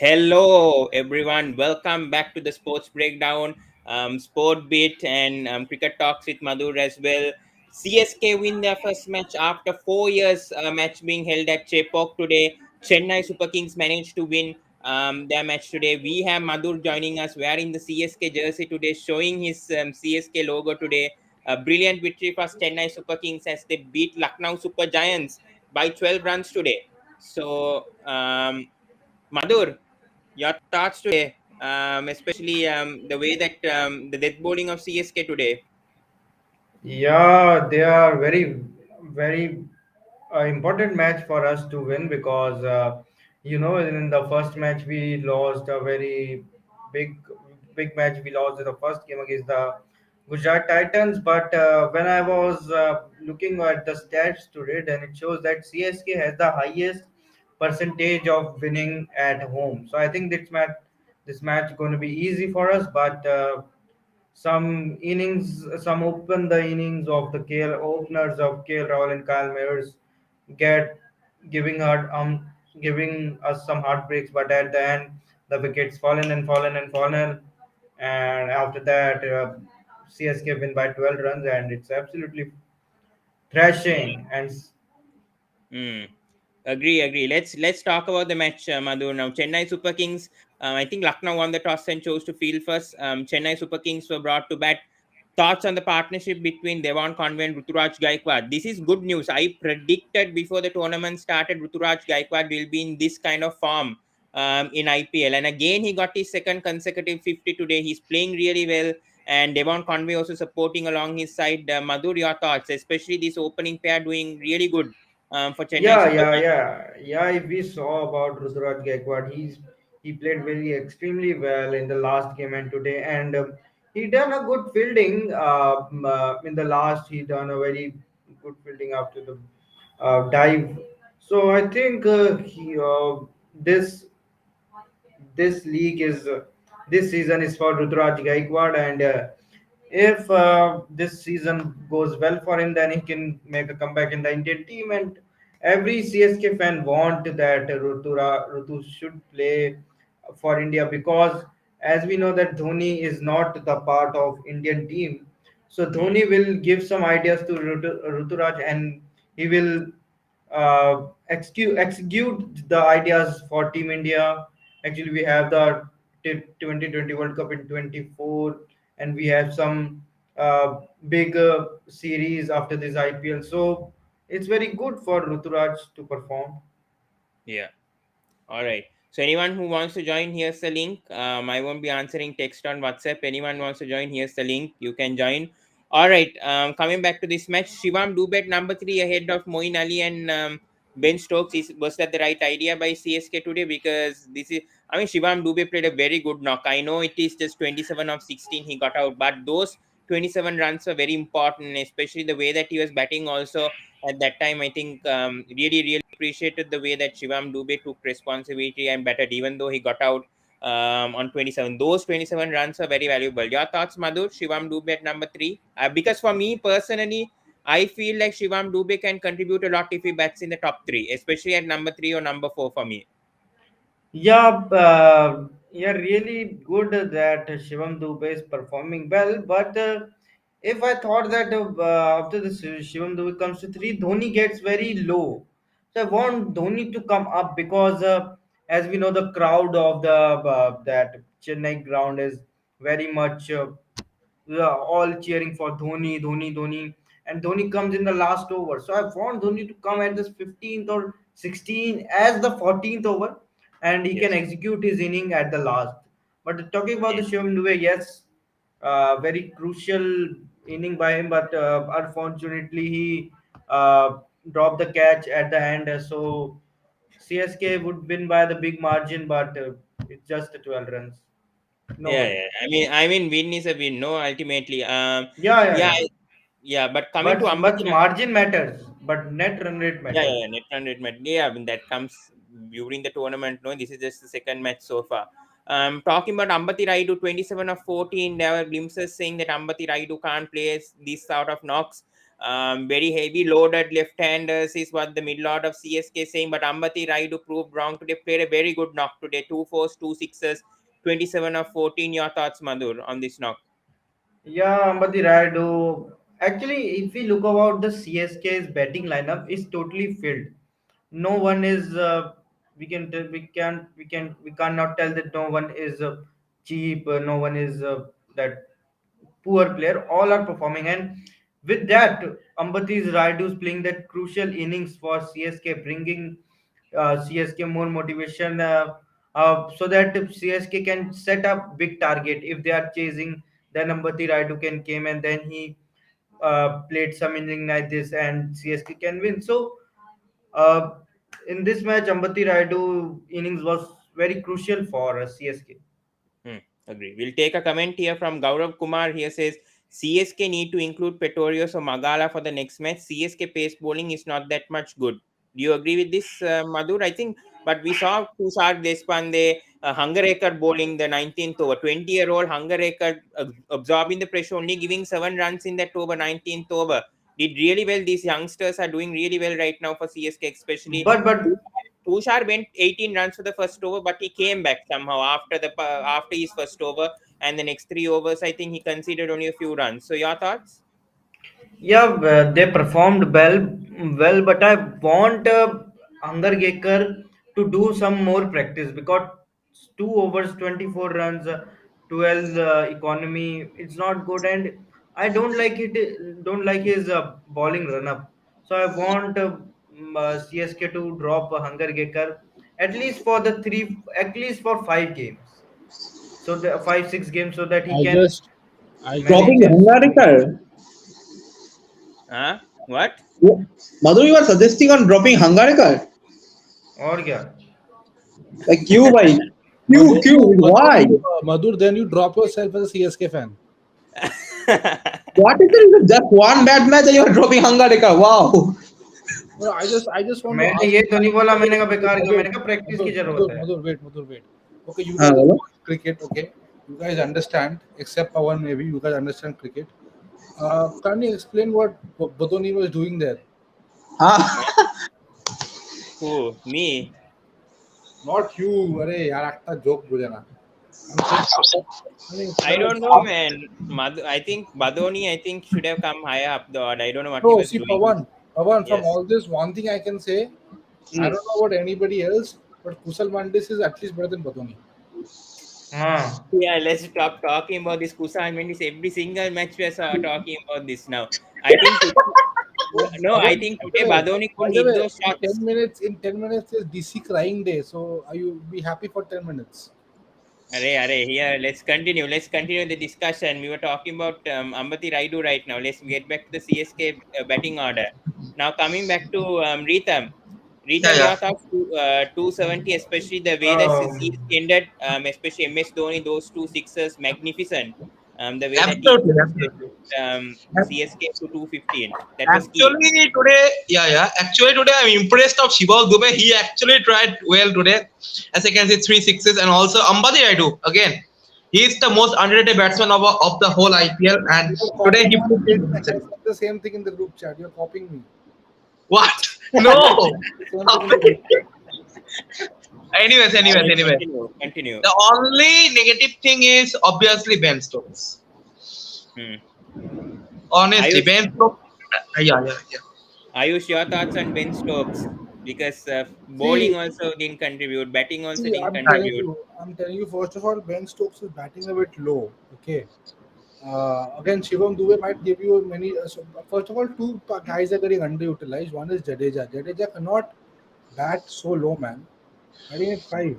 Hello, everyone. Welcome back to the Sports Breakdown Sportbit and Cricket Talks with Madhur as well. CSK win their first match after 4 years. Match being held at Chepauk today. Chennai Super Kings managed to win their match today. We have Madhur joining us wearing the CSK jersey today, showing his CSK logo today. A brilliant victory for Chennai Super Kings as they beat Lucknow Super Giants by 12 runs today. So, Madhur, your thoughts today, especially the way that the death bowling of CSK today. Yeah, they are very important match for us to win because in the first match we lost a very big big match. We lost in the first game against the Gujarat Titans. But when I was looking at the stats today, then it shows that CSK has the highest percentage of winning at home. So I think this match going to be easy for us, but. Some open the innings of the KL openers of KL Rahul and Kyle Mayers get giving her giving us some heartbreaks, but at the end the wickets fallen, and after that CSK win by 12 runs, and it's absolutely thrashing. And Hmm. Agree. Let's talk about the match, Madhu. Now, Chennai Super Kings. I think Lucknow won the toss and chose to field first. Chennai Super Kings were brought to bat. Thoughts on the partnership between Devon Conway and Ruturaj Gaikwad? This is good news. I predicted before the tournament started Ruturaj Gaikwad will be in this kind of form in IPL. And again, he got his second consecutive 50 today. He's playing really well. And Devon Conway also supporting along his side. Madhur, your thoughts, especially this opening pair doing really good for Chennai Yeah, Super yeah, Giants. yeah, yeah. If we saw about Ruturaj Gaikwad, he played very extremely well in the last game and today, and he done a good fielding. In the last, he done a very good fielding after the dive. So I think this this league is this season is for Ruturaj Gaikwad, and if this season goes well for him, then he can make a comeback in the Indian team. And every CSK fan want that Rutu should play for India, because as we know that Dhoni is not the part of Indian team, so Hmm. Dhoni will give some ideas to Ruturaj, and he will execute the ideas for Team India. Actually, we have the 2020 World Cup in 24, and we have some big series after this IPL. So it's very good for Ruturaj to perform. Yeah. All right. So anyone who wants to join, here's the link. I won't be answering text on WhatsApp. Anyone wants to join, here's the link. You can join. All right. Coming back to this match, Shivam Dubey at number 3 ahead of Moeen Ali and Ben Stokes. Was that the right idea by CSK today? Because Shivam Dubey played a very good knock. I know it is just 27 of 16 he got out, but those 27 runs were very important, especially the way that he was batting also at that time. I think really appreciated the way that Shivam Dubey took responsibility and batted, even though he got out on 27. Those 27 runs are very valuable. Your thoughts, Madhur? Shivam Dubey at number 3? Because for me personally, I feel like Shivam Dubey can contribute a lot if he bats in the top 3, especially at number 3 or number 4 for me. Yeah, yeah, really good that Shivam Dubey is performing well. But if I thought that after this Shivam Dubey comes to three, Dhoni gets very low. So I want Dhoni to come up, because as we know, the crowd of the that Chennai ground is very much all cheering for Dhoni, and Dhoni comes in the last over. So I want Dhoni to come at this 15th or 16th as the 14th over, and he can Yes. execute his inning at the last. But talking about the Yeah. Shivam Dubey, yes, very crucial inning by him, but unfortunately he dropped the catch at the end. So CSK would win by the big margin, but it's just 12 runs. No Yeah, worry. yeah. I mean, win is a win. No, ultimately. Yeah, yeah, Yeah, yeah. yeah. But coming to But Ambati. margin matters, but net run rate matters. Net 100 match. Yeah, I mean, that comes during the tournament. No, this is just the second match so far. Talking about Ambati Raidu, 27 of 14. There were glimpses saying that Ambati Raidu can't play these sort of knocks. Very heavy loaded left-handers is what the middle order of CSK is saying. But Ambati Rayudu proved wrong today. Played a very good knock today. 2 4s, 2 6s, 27 of 14. Your thoughts, Madhur, on this knock? Yeah, Ambati Rayudu. Actually, if we look about the CSK's batting lineup, is totally filled. No one is. We cannot tell that no one is cheap. No one is that poor player. All are performing, and with that, Ambati Rayudu is playing that crucial innings for CSK, bringing CSK more motivation. So that CSK can set up big target if they are chasing. Then Ambati Rayudu can came and then he played some inning like this and CSK can win. So uh, in this match, Ambati Rayudu innings was very crucial for CSK. Hmm, agree. We'll take a comment here from Gaurav Kumar. Here says CSK need to include Pretorius or Magala for the next match. CSK pace bowling is not that much good. Do you agree with this, Madhur? I think, but we saw Tushar Deshpande, Hungarekar bowling the 19th over. 20-year-old Hungarekar absorbing the pressure, only giving 7 runs in that over, 19th over. Did really well. These youngsters are doing really well right now for CSK, especially But Tushar went 18 runs for the first over, but he came back somehow after his first over, and the next 3 overs, I think he conceded only a few runs. So your thoughts? yeah, they performed well, but I want Angar Gekar to do some more practice because 2 overs, 24 runs, 12 economy, it's not good, and I don't like it. Don't like his bowling run up. So I want CSK to drop Hunger Gekar at least for 5 games. So the 5 6 games so that he I can just I manage just Dropping his innings. Hungarikar. Huh? What? Madhu, you are suggesting on dropping Hungarikar? और क्या Like you, why? Madhur, Why? Madhur, then you drop yourself as a CSK fan. What is it? Just one bad match and you are dropping Hungarikar. Wow. No, I just want to मैंने ask ये you तो नहीं बोला मैंने कहा something. बेकार किया Madhur, मैंने कहा प्रैक्टिस की Madhur, जरूरत Madhur, है Madhur, wait. Okay, you guys Hello? watch cricket, okay? You guys understand, except Pawan maybe, you guys understand cricket. Can you explain what Bodoni was doing there? Who? Me? Not you, अरे यार একটা joke बोले ना. I'm saying, I mean, I don't know, man. I think Badoni, I think, should have come higher up the order. I don't know what he no, was see, doing. Pawan, from Yes. all this, one thing I can say, I Hmm. don't know about anybody else, but Kusal Mandis is at least better than Badoni. हाँ Yeah, let's stop talking about this Kusan Mendis. Every single match we are talking about this now. I think today, no, I Pawan, think today Badoni by couldn't the hit way, those shots. in 10 minutes is DC crying day. So are you be happy for 10 minutes? Array, here, let's continue. Let's continue the discussion. We were talking about Ambati Raidu right now. Let's get back to the CSK batting order. Now, coming back to Ritham. Yeah, Ritham, yeah. your thoughts to 270, especially the way that um, CSK ended, especially MS Dhoni, those 2 6s, magnificent. The way that he Absolutely, absolutely. CSK to 215. That was key. Actually, today, yeah. Actually, today I'm impressed of Shiva Dube. He actually tried well today. As I can see, 3 6s, and also Ambati Raidu. Again, he is the most underrated batsman of the whole IPL, and You're today copying he my proved it. statement. I said the same thing in the group chat. You're copying me. What? I No. said the same thing in the group chat. All right, Anyway. continue. Continue. The only negative thing is obviously Ben Stokes. Hmm. Honestly, Ayush, Ben Stokes. Yeah. Ayush, your thoughts on Ben Stokes? Because bowling See, also didn't contribute, batting also see, didn't contribute. I'm telling you. First of all, Ben Stokes is batting a bit low. Okay. Again, Shivam Dube might give you many. So first of all, two guys are getting underutilized. One is Jadeja. Jadeja cannot bat so low, man. Batting at 5.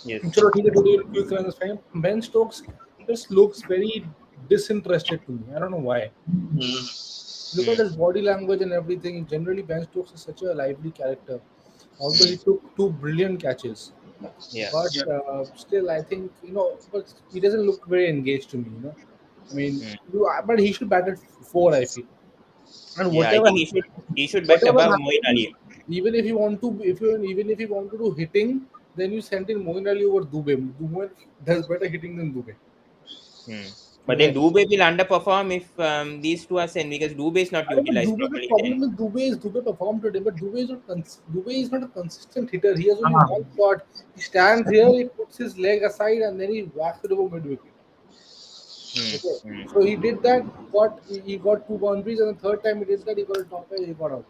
Yes. Chalo, ठीक है, today quick run is fine. Ben Stokes just looks very disinterested to me. I don't know why. Look at Hmm. his body language and everything. Generally, Ben Stokes is such a lively character. Although Hmm. he took 2 brilliant catches, Yeah. but still, I think but he doesn't look very engaged to me. I mean, Hmm. but he should bat at 4. I feel, and Yeah, I think he should bet whatever above Moeen happens, Ali. even if you want to, even if you want to do hitting, then you send in Moeen Ali over Dube. Dube does better hitting than Dube. Hmm. But then Dubey will underperform if these two are sent because Dubey is not But utilized Dubey, the properly then. problem with Dubey performed today, but Dubey is not a consistent hitter. He has only Uh-huh. one shot. He stands here, he puts his leg aside, and then he whacks it over mid wicket. Hmm. Okay, Hmm. so he did that. He got two boundaries, and the third time he did that, he got a topper. He got out.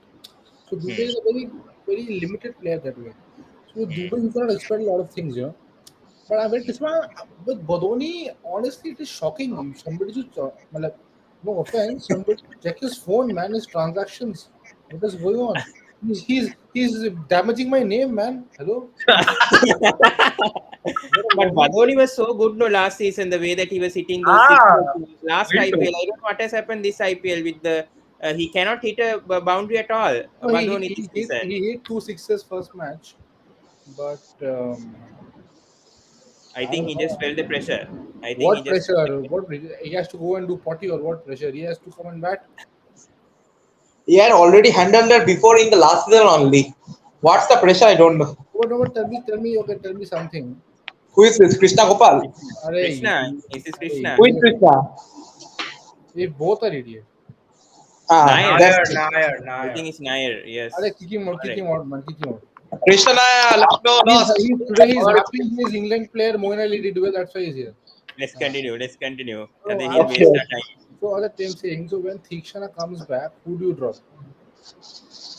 So Dubey Hmm. is a very limited player that way. So with Hmm. Dubey, you cannot expect a lot of things, you know. But I mean, this one with Bodoni, honestly, it is shocking. Somebody just, like, no offense, somebody check his phone, man, his transactions. What is going on? He's damaging my name, man. Hello. But Badoni was so good no last season, the way that he was hitting those Ah, sixes. Last very IPL, true. I don't know what has happened this IPL with the he cannot hit a boundary at all. No, Badoni this season. he hit two sixes first match, but I I think don't he just know felt the pressure. I think he what just pressure. He has to go and do potty or what pressure? He has to come and bat. He had already handled that before in the last season only. What's the pressure? I don't know. What? Tell me something. Who is this? Krishna Gopal? Arey, Krishna. This is Krishna. Who is Krishna? they both are idiot. Ah, Nair. that's I think Nair. it's Nair. Yes. Arey, kick Correct. him out, man, kick him out. Krishna Lucknow lost. He's today he's happy his England player Moeen Ali did well, that's why he's here. Let's continue. Let's continue. So Other he'll I'm waste Okay. our time. so other team saying so when Thikshana comes back, who do you drop?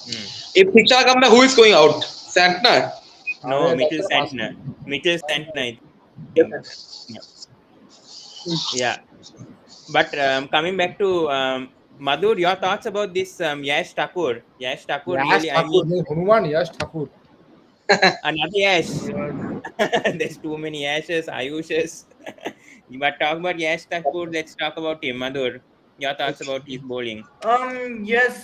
Hmm. If Krishna come back, who is going out? Santner. No, Arey, that's Mitchell what I'm Santner. asking. Mitchell Santner, I think. Yeah. Yeah. But coming back to Madhur, your thoughts about this Yash Thakur? Yash Thakur Yash really, I Thakur, mean, no, Hanuman Yash Thakur. another Yash. Yes. There's too many Yashes, Ayushes. But talk about Yash Thakur, let's talk about him. Madhur, your thoughts about his bowling. Yes,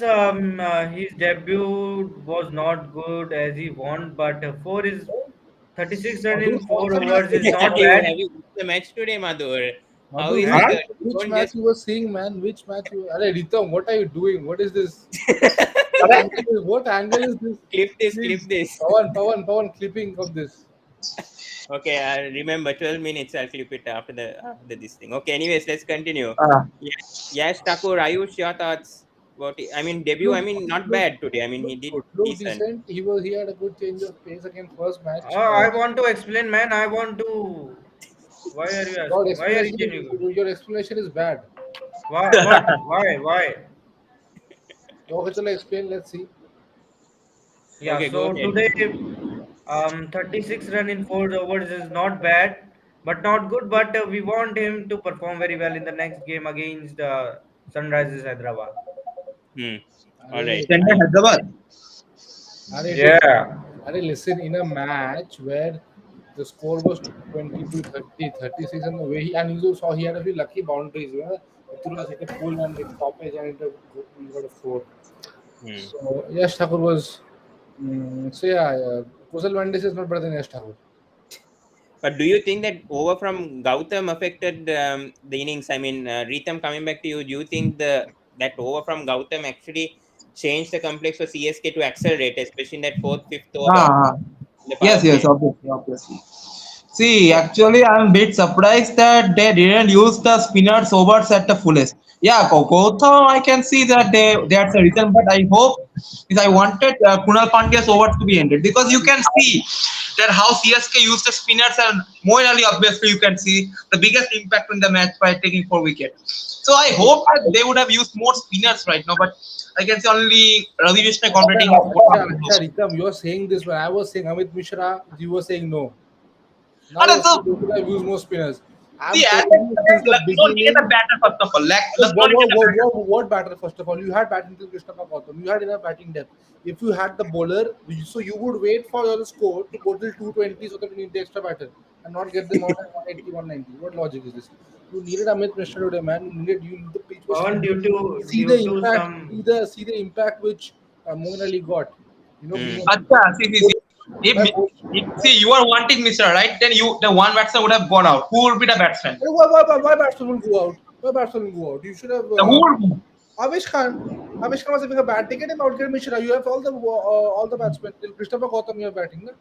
his debut was not good as he want, but for his 36 run Madhu, in four also match overs you is watch, not have Madhu. you bad. have you watched the match today, Madhur? How Madhu, is Huh? it? You which don't match just you were seeing, man? Which match you Arey, Ritam, what are you doing? What is this? Correct? What angle is this? clip this, clip Please, this. Pawan, clipping of this. Okay, I remember 12 minutes. I'll clip it after this thing. Okay, anyways, let's continue. Ah. Yes, Thakur, Ayush, your thoughts about it? I mean, debut, I Look, mean, not look, bad today. I mean, he look did good. Look decent. decent. He had a good change of pace again first match. I want to explain, man. I want to. Why are you Your asking? Why are you changing? your explanation is bad. Why? What? Why? Why? Okay, chalo explain. Let's see. Yeah. Okay, go So ahead. today, 36 run in four overs is not bad, but not good. But we want him to perform very well in the next game against Sunrisers Hyderabad. Hmm. All right. Arey, Chennai, Hyderabad. Arey, Yeah. listen, in a match where the score was 20 to 30, 36, and the way and you saw he had a few lucky boundaries. You know, Ruturaj hit a full and it stoppage and he got a four. Hmm. So Yash Thakur was. So yeah, Kusal Mendes is not better than Yash Thakur. But do you think that over from Gautam affected the innings? I mean, Ritam, coming back to you, do you think that over from Gautam actually changed the complex for CSK to accelerate, especially in that fourth, fifth over Ah, in the power yes, yes, play? obviously. See, actually, I'm a bit surprised that they didn't use the spinners overs at the fullest. Yeah, Gautam, I can see that that's a reason, but I hope is I wanted Kunal Pandya's overs to be ended because you can see that how CSK used the spinners and more early, obviously, you can see the biggest impact in the match by taking 4 wickets. So I hope that they would have used more spinners right now, but I can see only Ravi Vishnu concentrating on Acha, Ritam, you are saying this when I was saying Amit Mishra, you were saying no. Now And you're so saying they could have used more spinners. I'm see, as telling I you said, since the Lucknow needed a beginning. batter first of all. So Lucknow needed a batter. what batter? First of all, you had batting till Krishna Gautam. You had enough batting depth. If you had the bowler, so you would wait for your score to go till 220 so that you need the extra batter and not get them out at 180, 190. What logic is this? You needed Amit Mishra today, man. The pitch was Pawan, too. See the due to impact. some. See the impact which Moeen Ali got. You know, Hmm. being Acha, see. my bowl. See, you are wanting Mr. Right? Then the one batsman would have gone out. Who would be the batsman? Why batsman will go out? Why batsman will go out? You should have. The who would? Avish Khan. Avish Khan was having a bad day. Get him out. Get Mishra. You have all the batsmen. Till Christopher Gautam, you are batting. Na?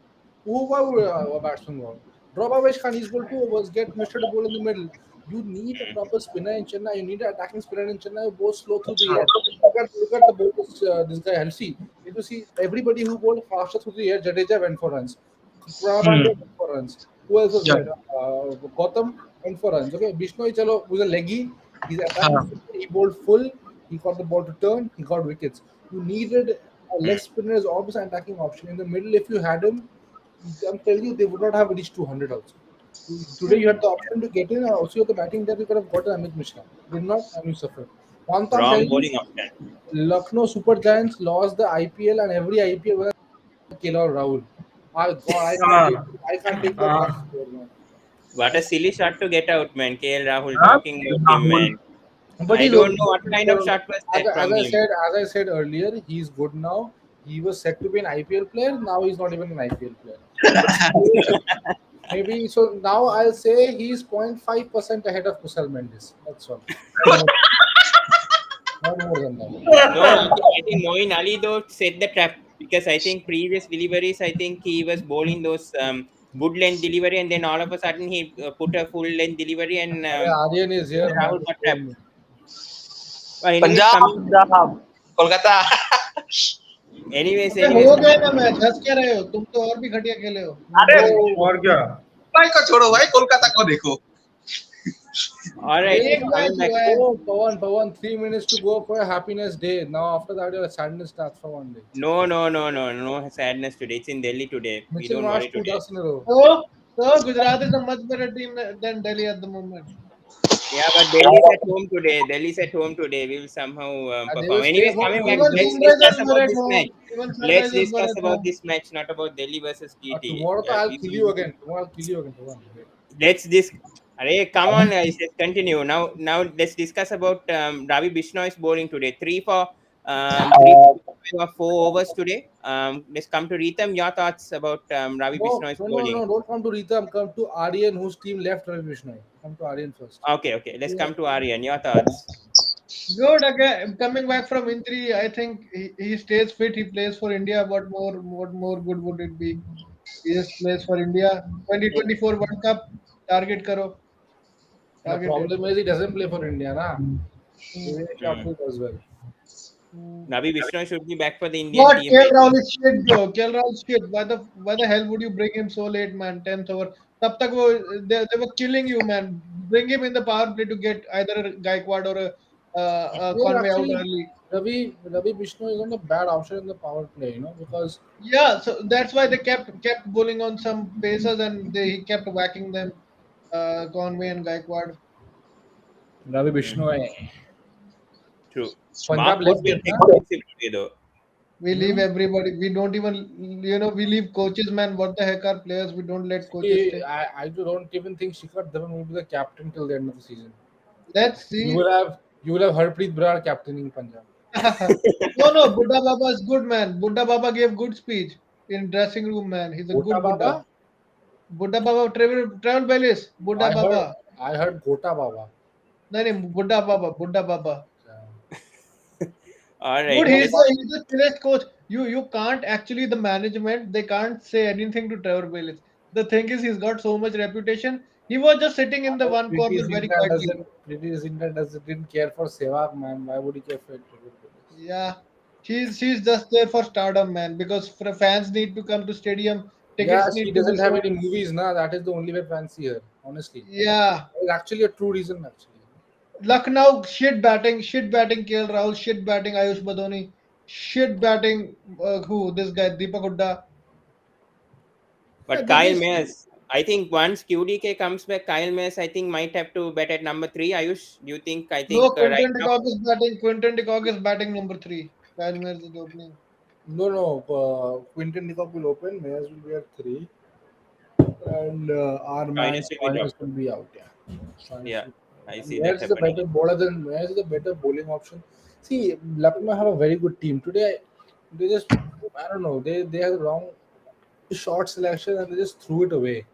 Who why would a batsman go out? Drop Avish Khan. He's bowled 2 overs. Get Mishra to bowl in the middle. You need a Mm. proper spinner in Chennai. You need an attacking spinner in Chennai who goes slow through That's the true. air. Look at the bowlers. This guy Halsey. If you see everybody who bowled faster through the air, Jadeja went for runs. Pranabandya Hmm. went for runs. Who else was Yeah. there? Gautam went for runs. Okay, Bishnoi Chalo was a leggy. He's attacking Huh. spinner. He bowled full. He got the ball to turn. He got wickets. You needed a leg Mm. spinner as always an attacking option in the middle. If you had him, I'm telling you, they would not have reached 200 also. Today you had the option to get in, and also you had the batting that you could have gotten Amit Mishra. Did not, and you suffered. One thing I'm Wrong telling you, bowling option. Lucknow Super Giants lost the IPL, and every IPL was KLrahul. I God, I can't take that loss. Man. What a silly shot to get out, man. KL Rahul Huh? talking about him, man. But I he's don't okay. know what kind of shot was that As from I him. said, earlier, he's good now. He was set to be an IPL player. Now he's not even an IPL player. Maybe so. Now I'll say he's 0.5% ahead of Kusal Mendes. That's all. Not more, not more than that. No, I think Moin Ali though set the trap because I think previous deliveries, I think he was bowling those good length delivery, and then all of a sudden he put a full length delivery, and Aryan is here, man. Rahul To got scold trapped. me. Anyways, Punjab, coming. Punjab, Kolkata. Anyways, अबे anyways, हो गया coming. ना match, हंस क्या रहे हो तुम? तो और भी घटिया खेले हो अरे मुंबई ने। Oh, और क्या? मुंबई को छोड़ो भाई, कोलकाता को देखो. All right, एक coming मैच back. हुआ है। oh, Pawan, 3 minutes to go for a happiness day. Now after that, your sadness starts for one day. No, no, no, no, no sadness today. It's in Delhi today. We Mitchell don't Marsh worry two today. ducks in a row. तो Gujarat is a much better team than Delhi at the moment. Yeah, but Delhi's at home today. Delhi's at home today. We will somehow And they perform. will stay Anyways, home coming back, only. Even let's discuss Sunrisers were about at this match. home. Even Let's Sunrisers were discuss at about home. this match, not about Delhi versus GT. Tomorrow I'll We kill will you again. Tomorrow I'll kill you again. Pawan. let's this. Arey, come on, guys. Let's continue now. Let's discuss about Ravi Bishnoi's bowling today. Three or four overs today. Let's come to Ritam. Your thoughts about Ravi Bishnoi's bowling? Don't come to Ritam. Come to Aryan, whose team left Ravi Bishnoi. Come to Aryan first. Okay. Let's come to Aryan. Your thoughts? Good again. Coming back from injury, I think he stays fit. He plays for India. What more good would it be? He just plays for India. 2024 World Cup. Target karo. The Target it. problem is he doesn't play for India, na? Hmm. Dinesh Hmm. Karthik as well. Hmm. Ravi Bishnoi should be back for the Indian What? team, KL I Rahul think. is shit, bro. KL Rahul is shit. Why the hell would you bring him so late, man? 10th over. तब तक वो they were killing you, man. Bring him in the power play to get either a Gaikwad or a Yeah, Conway out actually, early. Ravi Bishnoi isn't a bad option in the power play, because Yeah, so that's why they kept bowling on some pacers and he kept whacking them, Conway and Gaikwad. Ravi Hmm. Bishnoi. True. Punjab Mark Wood left went him, na? expensive today, though. We leave Hmm? everybody. We don't even, we leave coaches, man. What the heck are players? We don't let coaches See, stay. I don't even think Shikhar Dhawan will be the captain till the end of the season. Let's You see. will have you will have Harpreet Brar captaining Punjab. No, Buddha Baba is good, man. Buddha Baba gave good speech in dressing room, man. He's a Gota good Buddha. Baba? Buddha Baba, travel Bellis. Buddha I heard Baba. I heard Gota Baba. No, no, Buddha Baba. Buddha Baba. All right. Dude, No, Let's. he's a finished coach. You can't actually the management. They can't say anything to Trevor Bellis. The thing is, he's got so much reputation. He was just sitting in the one corner very quietly. Pretty Zinta doesn't didn't care for Sehwag, man. Why would he care for it? Yeah, she's just there for stardom, man. Because fans need to come to stadium. Yeah, Tickets she need to be doesn't have sold. any movies now. That is the only way fans see her. Honestly, Yeah, it's actually a true reason. Actually, Lucknow shit batting KL Rahul, shit batting Ayush Badoni, shit batting who this guy Deepak Hooda. Yeah, But they Kyle just Mayers, I think once QDK comes back, Kyle Mayers, I think might have to bet at number three. Ayush, do you think? I no think right Quinton de now. Kock is batting. Quinton de Kock is batting number three. Kyle Mayers is opening. no. Quinton de Kock will open. Mayers will be at 3, and our man Stoinis will be Stoinis dropped. will be out. Yeah, Stoinis Yeah, will I and see that happening. Mayers is a better bowling option. See, Lucknow have a very good team today. They just I don't know. They have the wrong short selection and they just threw it away.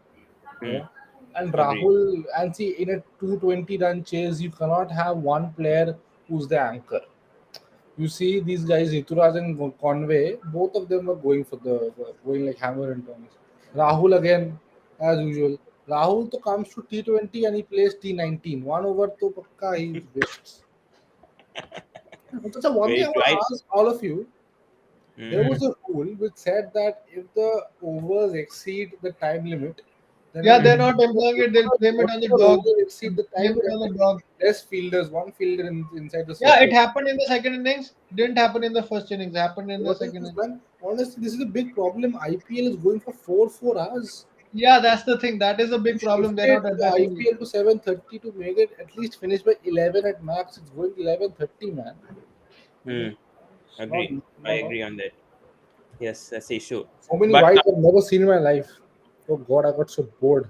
Hmm. Yeah. And Agree. Rahul, and see, in a 220 run chase, you cannot have one player who's the anchor. You see these guys, Rituraj and Conway, both of them were going for going like hammer and tongs. Rahul again, as usual. Rahul to comes to T20 and he plays T19. 1 over to pakka he wastes. So one thing Very I true. want to ask all of you: there Mm. was a rule which said that if the overs exceed the time limit, then Yeah, it they're not employing it. They'll blame it on the whatever dog. overs exceed the time, Blame it there on has the to be dog. less fielders, one fielder inside the Yeah, circle. it happened in the second innings. Didn't happen in the first innings. Happened in the What is second this, innings. man? Honestly, this is a big problem. IPL is going for 4 hours. Yeah, that's the thing. That is a You big problem. They're shifted not the addressing it. IPL to 7:30 to make it at least finish by 11 at max. It's going 11:30, man. Hmm. It's not, Agree. I not agree on that. Yes, that's the issue. so many But whites I've never seen in my life. Oh God, I got so bored.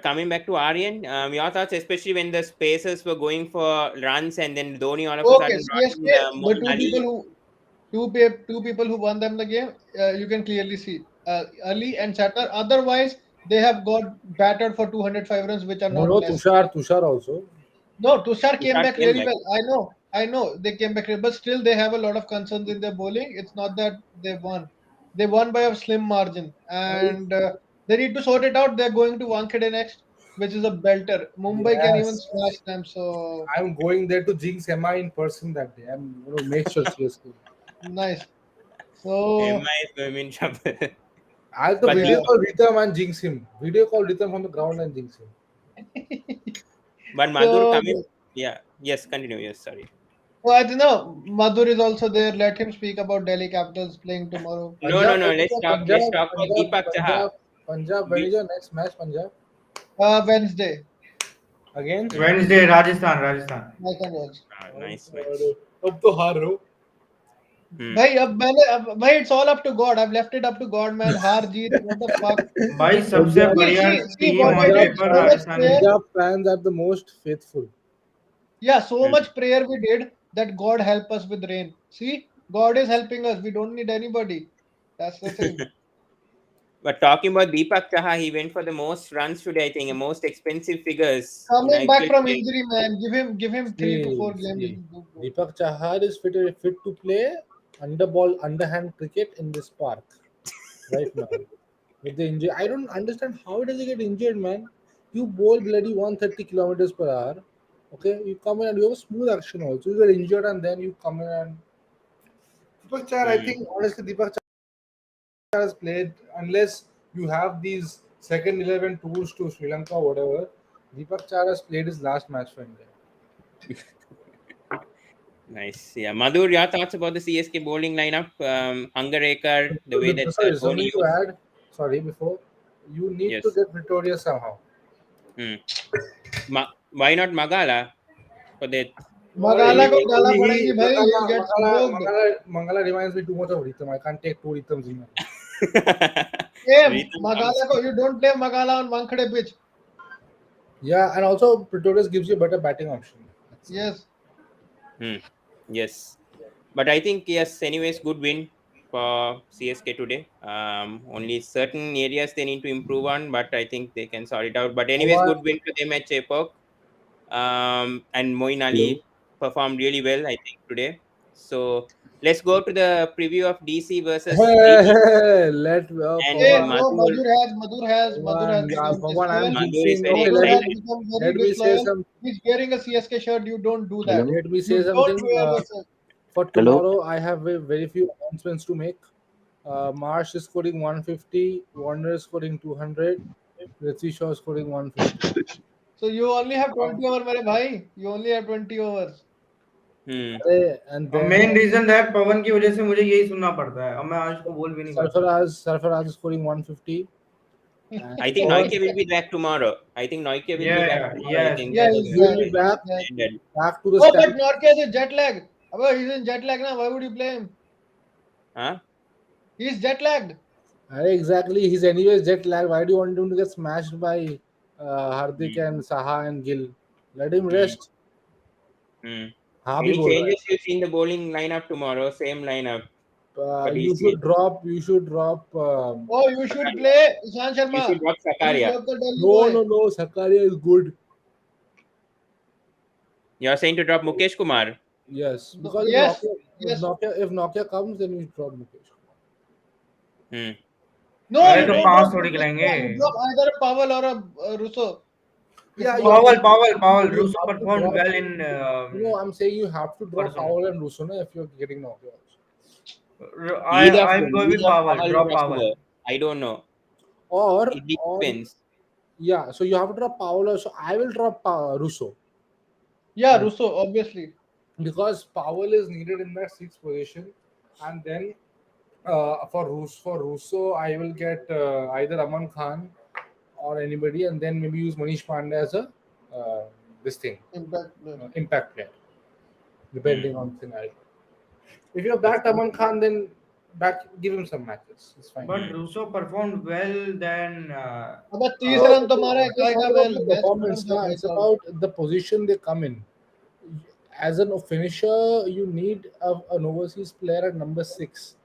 coming back to Aryan, your thoughts, especially when the Spacers were going for runs and then Dhoni all of a Okay, sudden brought in CSK, the Moeen two people Ali. who two people who won them the game, you can clearly see Ali and Sattler. Otherwise, they have got battered for 205 runs, which are No, not no, less. Tushar also. No, Tushar came Tushar back came really back. well. I know they came back, but still they have a lot of concerns in their bowling. It's not that they won. They won by a slim margin, I, and they need to sort it out. They're going to Wankhede next, which is a belter. Mumbai can even yes, smash them. So I'm going there to jinx Emma in person that day. I'm going to make sure CSK. nice. So MI is going in trouble. I have to But yeah. video call Rhythm and jinx him. Video call Rhythm from the ground and jinx him. Madhur So coming. Yeah. Yes. Continue. Yes. Sorry. I don't know. Madhur is also there. Let him speak about Delhi Capitals playing tomorrow. No. No. Punjab, No. Let's talk. Let's Punjab, talk about Punjab, Deepak Chaha. Punjab, Punjab. When is your next match, Punjab? Wednesday. Against? Hmm. Wednesday, Rajasthan, Rajasthan. Nice and watch. Nice. अरे, Nice. अब तो हार रहे हो. Hmm. भाई it's all up to God. I've left it up to God, man. Har jeet, what the fuck? भाई सबसे Punjab, बढ़िया See team what I on did. Punjab paper So much fans, Rajasthan he prayer. है. Punjab fans are the most faithful. Yeah, so Hmm. much prayer we did that God help us with rain. See, God is helping us. We don't need anybody. That's the thing. But talking about Deepak Chaha, he went for the most runs today. I think the most expensive figures in Coming back IPL from today. injury, man. Give him 3 to 4 games. He See, will do good. Deepak Chahar is fit to play underhand cricket in this park right now. With the injury, I don't understand how does he get injured, man. You bowl bloody 130 kilometers per hour. Okay, you come in and you have a smooth action also. You get injured and then you come in and Deepak Chahar. I Hmm. think honestly, Deepak Chahar has played unless you have these second 11 tours to Sri Lanka or whatever. Deepak Chahar has played his last match for India. Nice. Yeah. Madhur, your thoughts about the CSK bowling lineup? Hungarekar, the way that Sorry, Dhoni something to used. add. Sorry, before you need to Yes. get Victoria somehow. Hmm. Why not Magala for that? Oh, Magala ko gala padegi bhai. He'll get smoked. Mangala reminds me too much of Rhythm. I can't take two Rhythms in my life. Hey, Rhythm comes. Magala ko, you don't play Magala on Wankhede pitch. Yeah, and also Pretorius gives you a better batting option. That's it. Yes. Hmm. Yes. But I think, yes, anyways, good win for CSK today. Only certain areas they need to improve on, but I think they can sort it out. But anyways, Our, good win for them at Chepauk. And Moeen Ali performed really well, I think, today. So let's go to the preview of DC versus DT. let Hey, And no, Madhur, Madhur has become Pawan, I am disloyal. Madhur is jinxing. very Okay, Madhur has excited. become very let me say disloyal. some. He's wearing a CSK shirt. You don't do that. Hello. Let me You say don't something. wear the shirt. For Hello. tomorrow, I have very few announcements to make. Marsh is scoring 150, Warner is scoring 200, Rishi Shaw is scoring 150. So you only have 20 over, मेरे भाई. You only have 20 overs. Hmm. And और then main reason है पवन की वजह से मुझे यही सुनना पड़ता है. अब मैं आज को बोल भी नहीं पाता. Sarfaraz is scoring 150. And I think Pawan, Noike will be back tomorrow. I think Noike will be back Yeah, tomorrow. I yes, think Yeah, yes, that's he's he yes. will back. be the back, He's back. standard. back to the Oh, stand. but Norquez is jet lag. Abba, he's in jet lag now. Why would you play him? Huh? He's jet lagged. Exactly, he's anyways jet lag. Why do you want him to get smashed by Hardik Hmm. and Saha and Gill? Let him Hmm. rest. Hmm. हाँ भी Any बोल रहा है. changes you see in the bowling lineup tomorrow? Same lineup for You DC. should drop. You should drop. Oh, you should Sakaria. play Ishan You should Sharma. drop He's Sakaria. got the Delhi No, boy. no, no. Sakaria is good. You're saying to drop Mukesh Kumar. Yes, No, because yes, yes. If Nokia comes, then we drop Mukesh. Hmm. No, अरे you तो don't pass drop थोड़ी Russo, खिलाएंगे. you drop either a Powell or a Russo. It's Yeah, one of the Powell. you Russo have to performed drop. well in No, I'm saying you have to drop person. Powell and Russo if you're getting knockouts. I'm going with Either Powell. Powell or Drop Powell. Russo. I don't know. Or It or depends. yeah, so you have to drop Powell. So I will drop Russo. Yeah, Russo, obviously. Because Powell is needed in that sixth position, and then for Russo, I will get either Aman Khan or anybody, and then maybe use Manish Pandey as a this thing Impact player. impact player, depending on scenario. If you have backed Aman Khan, then give him some matches. It's fine. But Russo performed well then. अबे 30 No, run तो मारा है it's काय not का about well the match performance खत्म था now. भाई It's साहब. about the position they come in. As a finisher, you need an overseas player at number 6.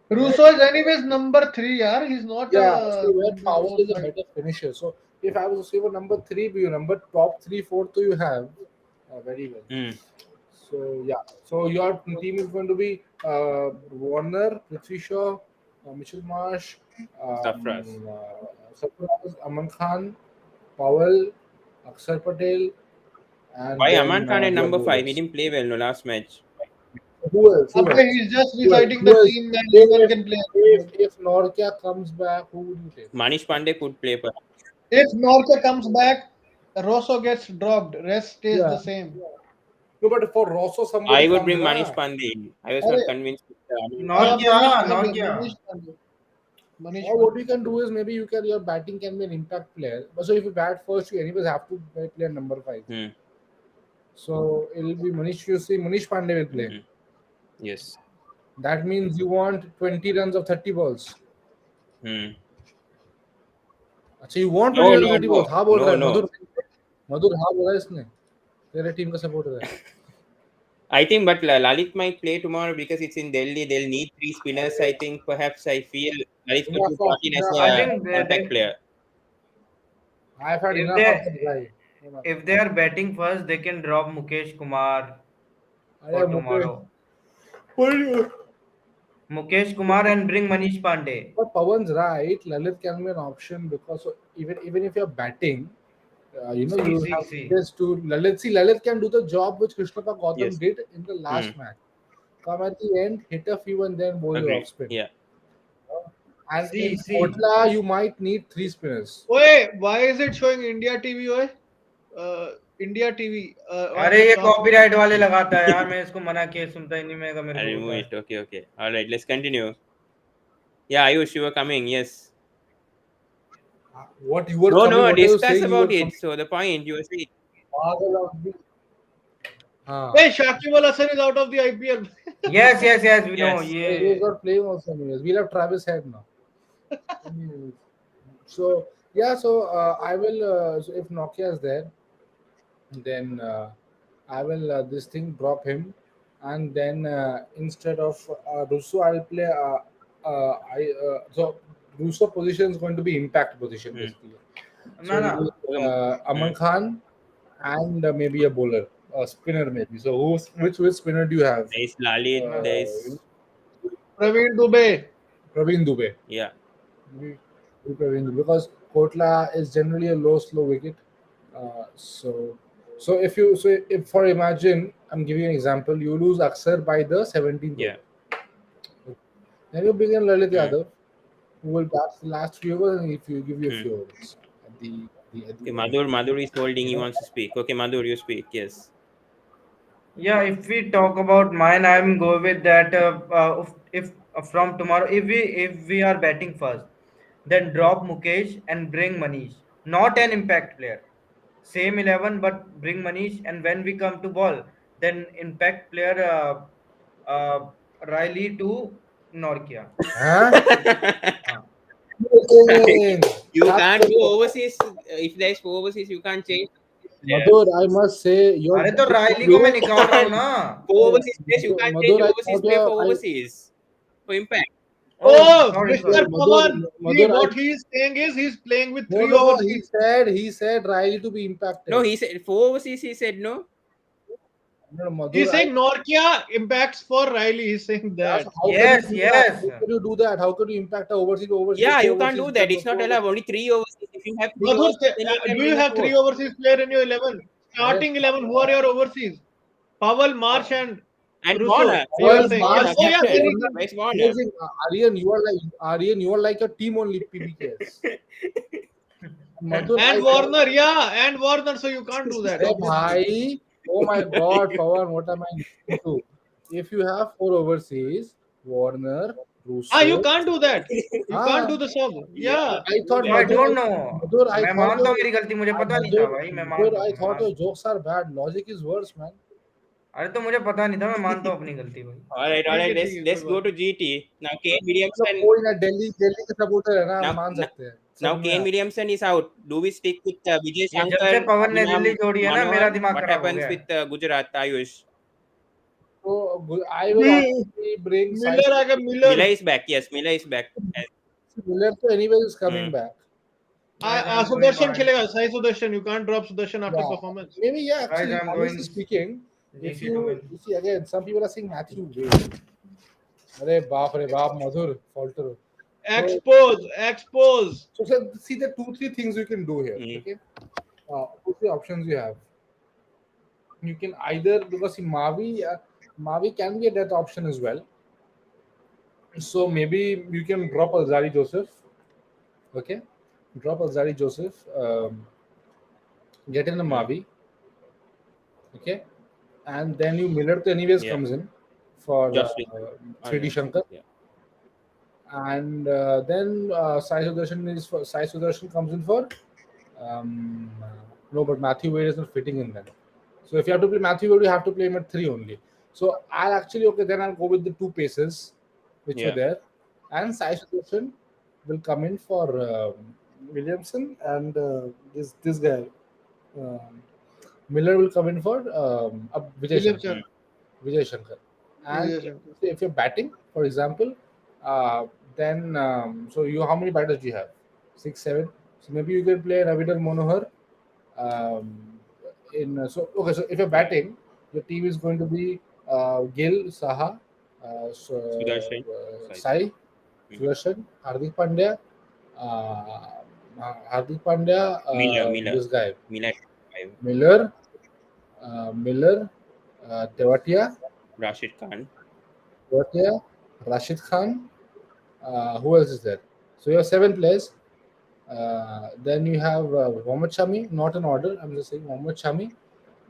Russo is anyways number 3 यार. He's not Yeah, a so where number Powell 4 is a 5. better finisher. So if I was to say for number 3, but your number top 3, 4, so you have very well. Mm. So yeah, so your team is going to be Warner, Prithvi Shaw, Mitchell Marsh, Safras. Sarfaraz, Aman Khan, Powell, Akshar Patel, and Why then Aman Khan at your number 5? He bowlers. didn't play well no last match. Who else? Who अबे else? he's just Who else? reciting the Who else? team and anyone can play. If Norkia comes back, who would you take? Manish Pandey could play, but If Norca comes back, Rosso gets dropped. Rest stays the Yeah. same. No, but for Rosso, somebody I would comes, bring Manish na. Pandey in. I was अरे not convinced with Aman Not Khan. yeah, Manish not Pandey, yeah. Manish Pandey. Manish Or what Pandey. you can do is maybe your batting can be an impact player. But so if you bat first, you anyways have to play at number 5. Hmm. So it'll be Manish. You see, Manish Pandey will play. Hmm. Yes. That means you want 20 runs of 30 balls. Hmm. अच्छा, you want 20 No, runs of no, 30 balls? no. हाँ बोल रहा No, है no. मधुर हाँ बोला है इसने. तेरे टीम का सपोर्टर है. I think, but Lalit might play tomorrow because it's in Delhi. They'll need 3 spinners. I think perhaps I feel Lalit could be Enough of brought in as enough. I a think contact player. I've had if enough of that they guy. if they are batting first, they can drop Mukesh Kumar अरे for Mukesh. tomorrow. Mukesh Kumar and bring Manish Pandey. But Pawan's right. Lalit can be an option because even if you're batting, you have See. this to Lalit. See, Lalit can do the job which Krishnappa Gautam Yes. did in the last match. Come at the end, hit a few, and then bowl your Agreed. off spin. Yeah. And See. in Kotla, you might need 3 spinners. Wait, why is it showing India TV? Oye? India TV. अरे ये copyright वाले लगाता है यार. मैं इसको मना किया, सुनता ही नहीं. मैं का मेरे I'll को remove होता it. है. Okay. All right. Let's continue. Yeah, Ayush, you were coming. Yes. What you were No, coming? no. What are you Discuss saying? about it. So the point you were saying. Hey, Shakib Al Hasan is out of the IPL. Yes. We know. Yes. He's not playing also. Anyways. We'll have Travis Head now. Anyways. So yeah, I will. So if Nokia is there, then I will this thing drop him, and then instead of Russo, I'll play. So Russo position is going to be impact position basically. So No. Aman Khan and maybe a bowler, a spinner maybe. So which spinner do you have? There's Lalit. There's Praveen Dubey. Praveen Dubey. yeah. Because Kotla is generally a slow wicket. So if for imagine, I'm giving you an example, you lose Aksar by the 17th. Yeah. Over. Then you begin Lalit Yadav, who will bat the last few overs, and if you give you a few overs at the Okay, Madhur is holding. He wants to speak. Okay, Madhur, you speak. Yes. Yeah, if we talk about mine, I'm go with that. If from tomorrow, if we are batting first, then drop Mukesh and bring Manish. Not an impact player. Same 11, but bring Manish. And when we come to ball, then impact player Riley to Norkia. Huh? You can't go overseas. If there's overseas, you can't change. Madhur, I must say, your अरे तो Rilee को मैं निकाल रहा हूँ ना. For overseas players, you can't change Madhur, I overseas thought play for I- overseas for impact. Oh, sorry. Mr. Pawan. Madhur, What he is saying is he's playing with No, 3 no, overseas. he said Riley to be impacted. No, he said for overseas. He said no. No, He's Madhur, saying Norkia impacts for Riley. He's saying yes, that. how can you Yes, do that? yes. How can you do that? How can you impact a overseas Yeah, four you can't overseas do player, that. It's not four allowed. overseas? Only three overseas. If you have three Madhur, overseas, then you can do you bring a have three fourth. overseas player in your 11? Arey, Starting 11, who are your overseas? Powell, Marsh, and And Warner, Russo. of You are Paul course, saying. Marsh, Warner, Oh, yeah, then captain. he Warner, can. Where's Warner? amazing. Aryan, you are like a team only PBKs. Madhur, I And thought, Warner, yeah, and Warner. So you can't do that, hey obviously. bhai, oh my God, Pawan, what am I listening to? If you have four overseas, Warner, You Russo, can't do that. You can't ah, do the sub. Yeah, Yeah. I thought I yeah. don't know. Madhur, I मैं thought मानता your, हूँ मेरी गलती, मुझे पता नहीं था Madhur, भाई, मैं Madhur, मानता I हूँ, मैं thought your मानता हूँ। jokes are bad. Logic is worse, man. अरे तो मुझे पता नहीं था, मैं मानता हूँ अपनी गलती भाई। All right. ठीक है, Let's कोई go बात to नहीं. GT now. Kane मतलब Williamson. कोई ना दिल्ली के सपोर्टर है ना, Now, मान now, सकते हैं now सब में Kane Williamson is out. Do we stick with Vijay ये जब से Shankar, पवन ने Abhinav दिल्ली छोड़ी है ना, मेरा Manohar? दिमाग What खराब हो happens गया है। with Gujarat Ayush? तो I will honestly bring Sai Miller, आगे Miller Miller. is back. Yes, Miller is back. Yes. Miller. So anyway is coming Hmm. back. Guys, I'm going Sudarshan for खेलेगा. Sai Sudarshan. You can't drop Sudarshan after Yeah, performance. maybe yeah. guys, Actually, I'm honestly going speaking, if GT to win. you see again, some people are saying Matthew Wade. अरे बाप मधुर falter. So Expose. so see the 2-3 things you can do here. Hmm. Okay, 2-3 options you have. You can either, because see, Mavi can be a death option as well. So maybe you can drop Alzari Joseph. Okay, drop Alzari Joseph. Get in a Mavi. Okay, and then you Miller to anyways Yeah. comes in for Jocelyn. 3D Shankar, Yeah. and then Sai Sudarshan comes in for um, no, but Matthew Wade is not fitting in then. So if you have to play Matthew Wade, you have to play him at 3 only. So I'll go with the two paces which were Yeah. there, and Sai Sudarshan will come in for Williamson, and this guy Miller will come in for Vijay William Shankar. Sir. Vijay Shankar. And Vijay Shankar. if you're batting, for example, then so you how many batters do you have? 6, 7. So maybe you can play Ravindra Manohar. So if you're batting, your team is going to be Gill, Saha, Sudarshan. Sai, Sudarshan, Hardik Pandya, Miller. this guy Miller. Miller, Tewatia, Rashid Khan. Rashid Khan. Who else is there? So you have 7 players. Then you have Mohammad Shami, not in order. I'm just saying Mohammad Shami.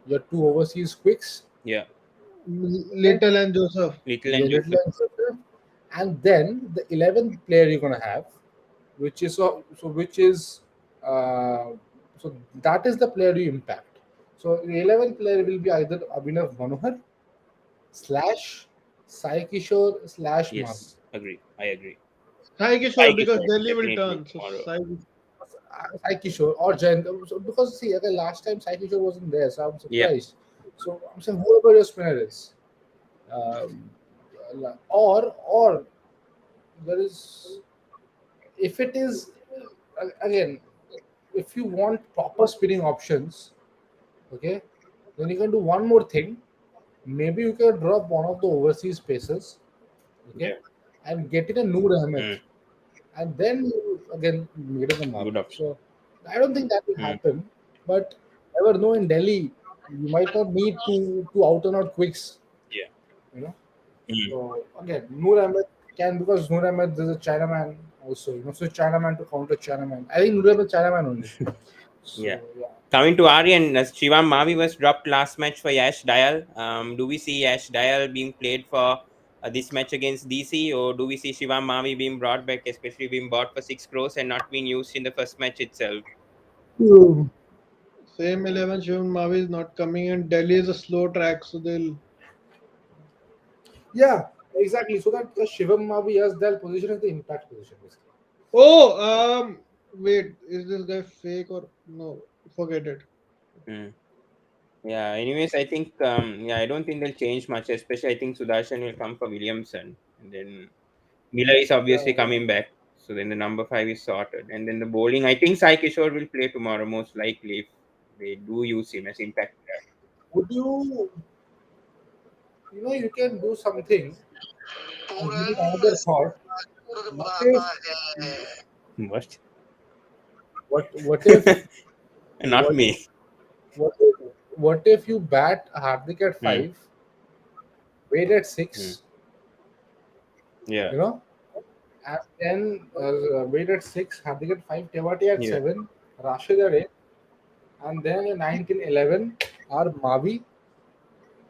Your 2 overseas quicks. Yeah. Little and Joseph. Little and Joseph. And then the 11th player you're gonna have, which is so that is the player you impact. So the 11th player will be either Abhinav Manohar / Sai Kishore / Mavi. Yes. Agree. I agree. Sai Kishore, because Delhi will definitely turn. So tomorrow. Sai Kishore or Jayant. So because see, again, last time Sai Kishore wasn't there, so I'm Yeah. surprised. So I'm saying whoever your spinner is, um, or there is, if it is again, if you want proper spinning options, okay, then you can do one more thing. Maybe you can drop one of the overseas pacers, okay, Yeah. and get in a Noor Ahmed, Mm. and then you again get in a Mavi. Good option. So I don't think that will happen, but never know, in Delhi you might not need to out and out quicks, Yeah. you know. Mm. So again, Noor Ahmed can, because Noor Ahmed is a Chinaman also, so Chinaman to counter Chinaman. I think Noor Ahmed Chinaman only. So, Yeah. Coming to Aryan, Shivam Mavi was dropped last match for Yash Dayal. Do we see Yash Dayal being played for this match against DC, or do we see Shivam Mavi being brought back, especially being bought for 6 crores and not being used in the first match itself? same 11. Shivam Mavi is not coming, and Delhi is a slow track, so they'll. Yeah, exactly. So that Shivam Mavi as their position is the impact position, basically. Wait, is this guy fake or no? Forget it. Mm. Yeah. Anyways, I think I don't think they'll change much. Especially, I think Sudarshan will come for Williamson, and then Miller is obviously coming back. So then the number 5 is sorted, and then the bowling. I think Sai Kishore will play tomorrow, most likely, if they do use him as impact player. Would you you can do something. I'm having another thought. What if, What? what if, Not what, me. what if, what if you bat Hardik at Hmm. 5, wait at Hmm. 6, Yeah. you know, and then wait at 6, Hardik at 5, Tewati at Yeah. 7, Rashid at 8, and then in 19, 11 are Mavi,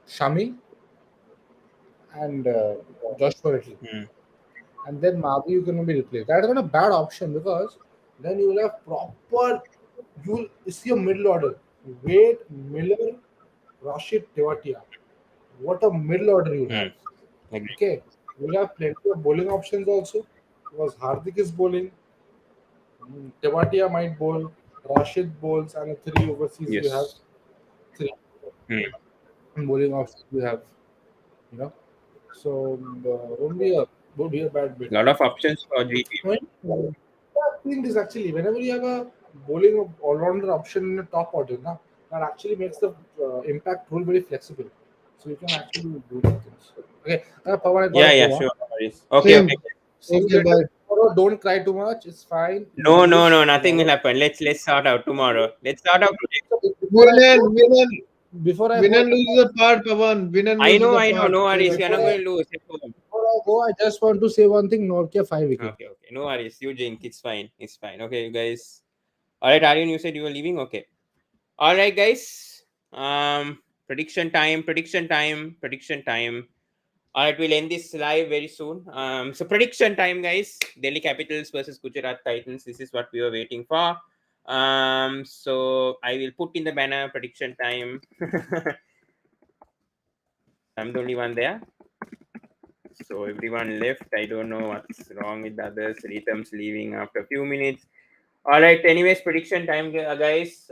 Shami, and Josh Pertlee. Hmm. And then Mavi you can be replaced. That's not a bad option because then you will have proper. You will see a middle order. Wade, Miller, Rashid, Tewatia. What a middle order you'll Hmm. have. Agree. Okay, you'll have plenty of bowling options also because Hardik is bowling. Tewatia might bowl. Rashid bowls, and a three overseas you have Yes. three Hmm. bowling options you have. You know, so won't be a bad bit. Lot of options for GT. Right? I think this actually, whenever you have a bowling all-rounder option in the top order, na, that actually makes the impact rule very flexible. So you can actually do those things. Okay, Pawan, I Yeah. gotta Yeah. go. Huh? Sure. No worries. Okay. Okay. Same. See you Okay, later bye. tomorrow. Don't cry too much. It's fine. You No. No. lose No. Nothing will tomorrow. happen. Let's sort out tomorrow. Let's sort out today. So before I Win go, and lose is a part, Pawan. Win and I lose is know. a I know. part. No So worries. We that's are not before why. I going to lose at home. before I go, I just want to say one thing. Nokia 5 wicket. Okay. Okay. No worries. You drink. It's fine. It's fine. Okay, you guys. All right, Aryan. You said you were leaving. Okay. All right, guys. Prediction time. Prediction time. Prediction time. All right, we'll end this live very soon. So prediction time, guys. Delhi Capitals versus Gujarat Titans. This is what we were waiting for. So I will put in the banner prediction time. I'm the only one there. So everyone left. I don't know what's wrong with the others. Rhythm's leaving after a few minutes. All right. Anyways, prediction time, guys.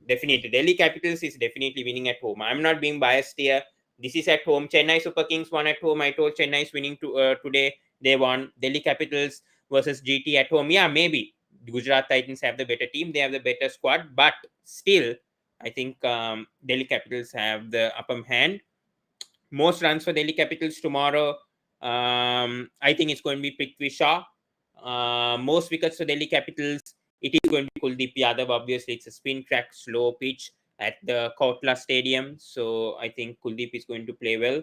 Definitely, Delhi Capitals is definitely winning at home. I'm not being biased here. This is at home. Chennai Super Kings won at home. I told Chennai is winning today. They won. Delhi Capitals versus GT at home. Yeah, maybe Gujarat Titans have the better team. They have the better squad, but still, I think Delhi Capitals have the upper hand. Most runs for Delhi Capitals tomorrow. I think it's going to be Prithvi Shaw. Most wickets for Delhi Capitals. It is going to be Kuldeep Yadav. Obviously, it's a spin track, slow pitch at the Kotla Stadium. So I think Kuldeep is going to play well.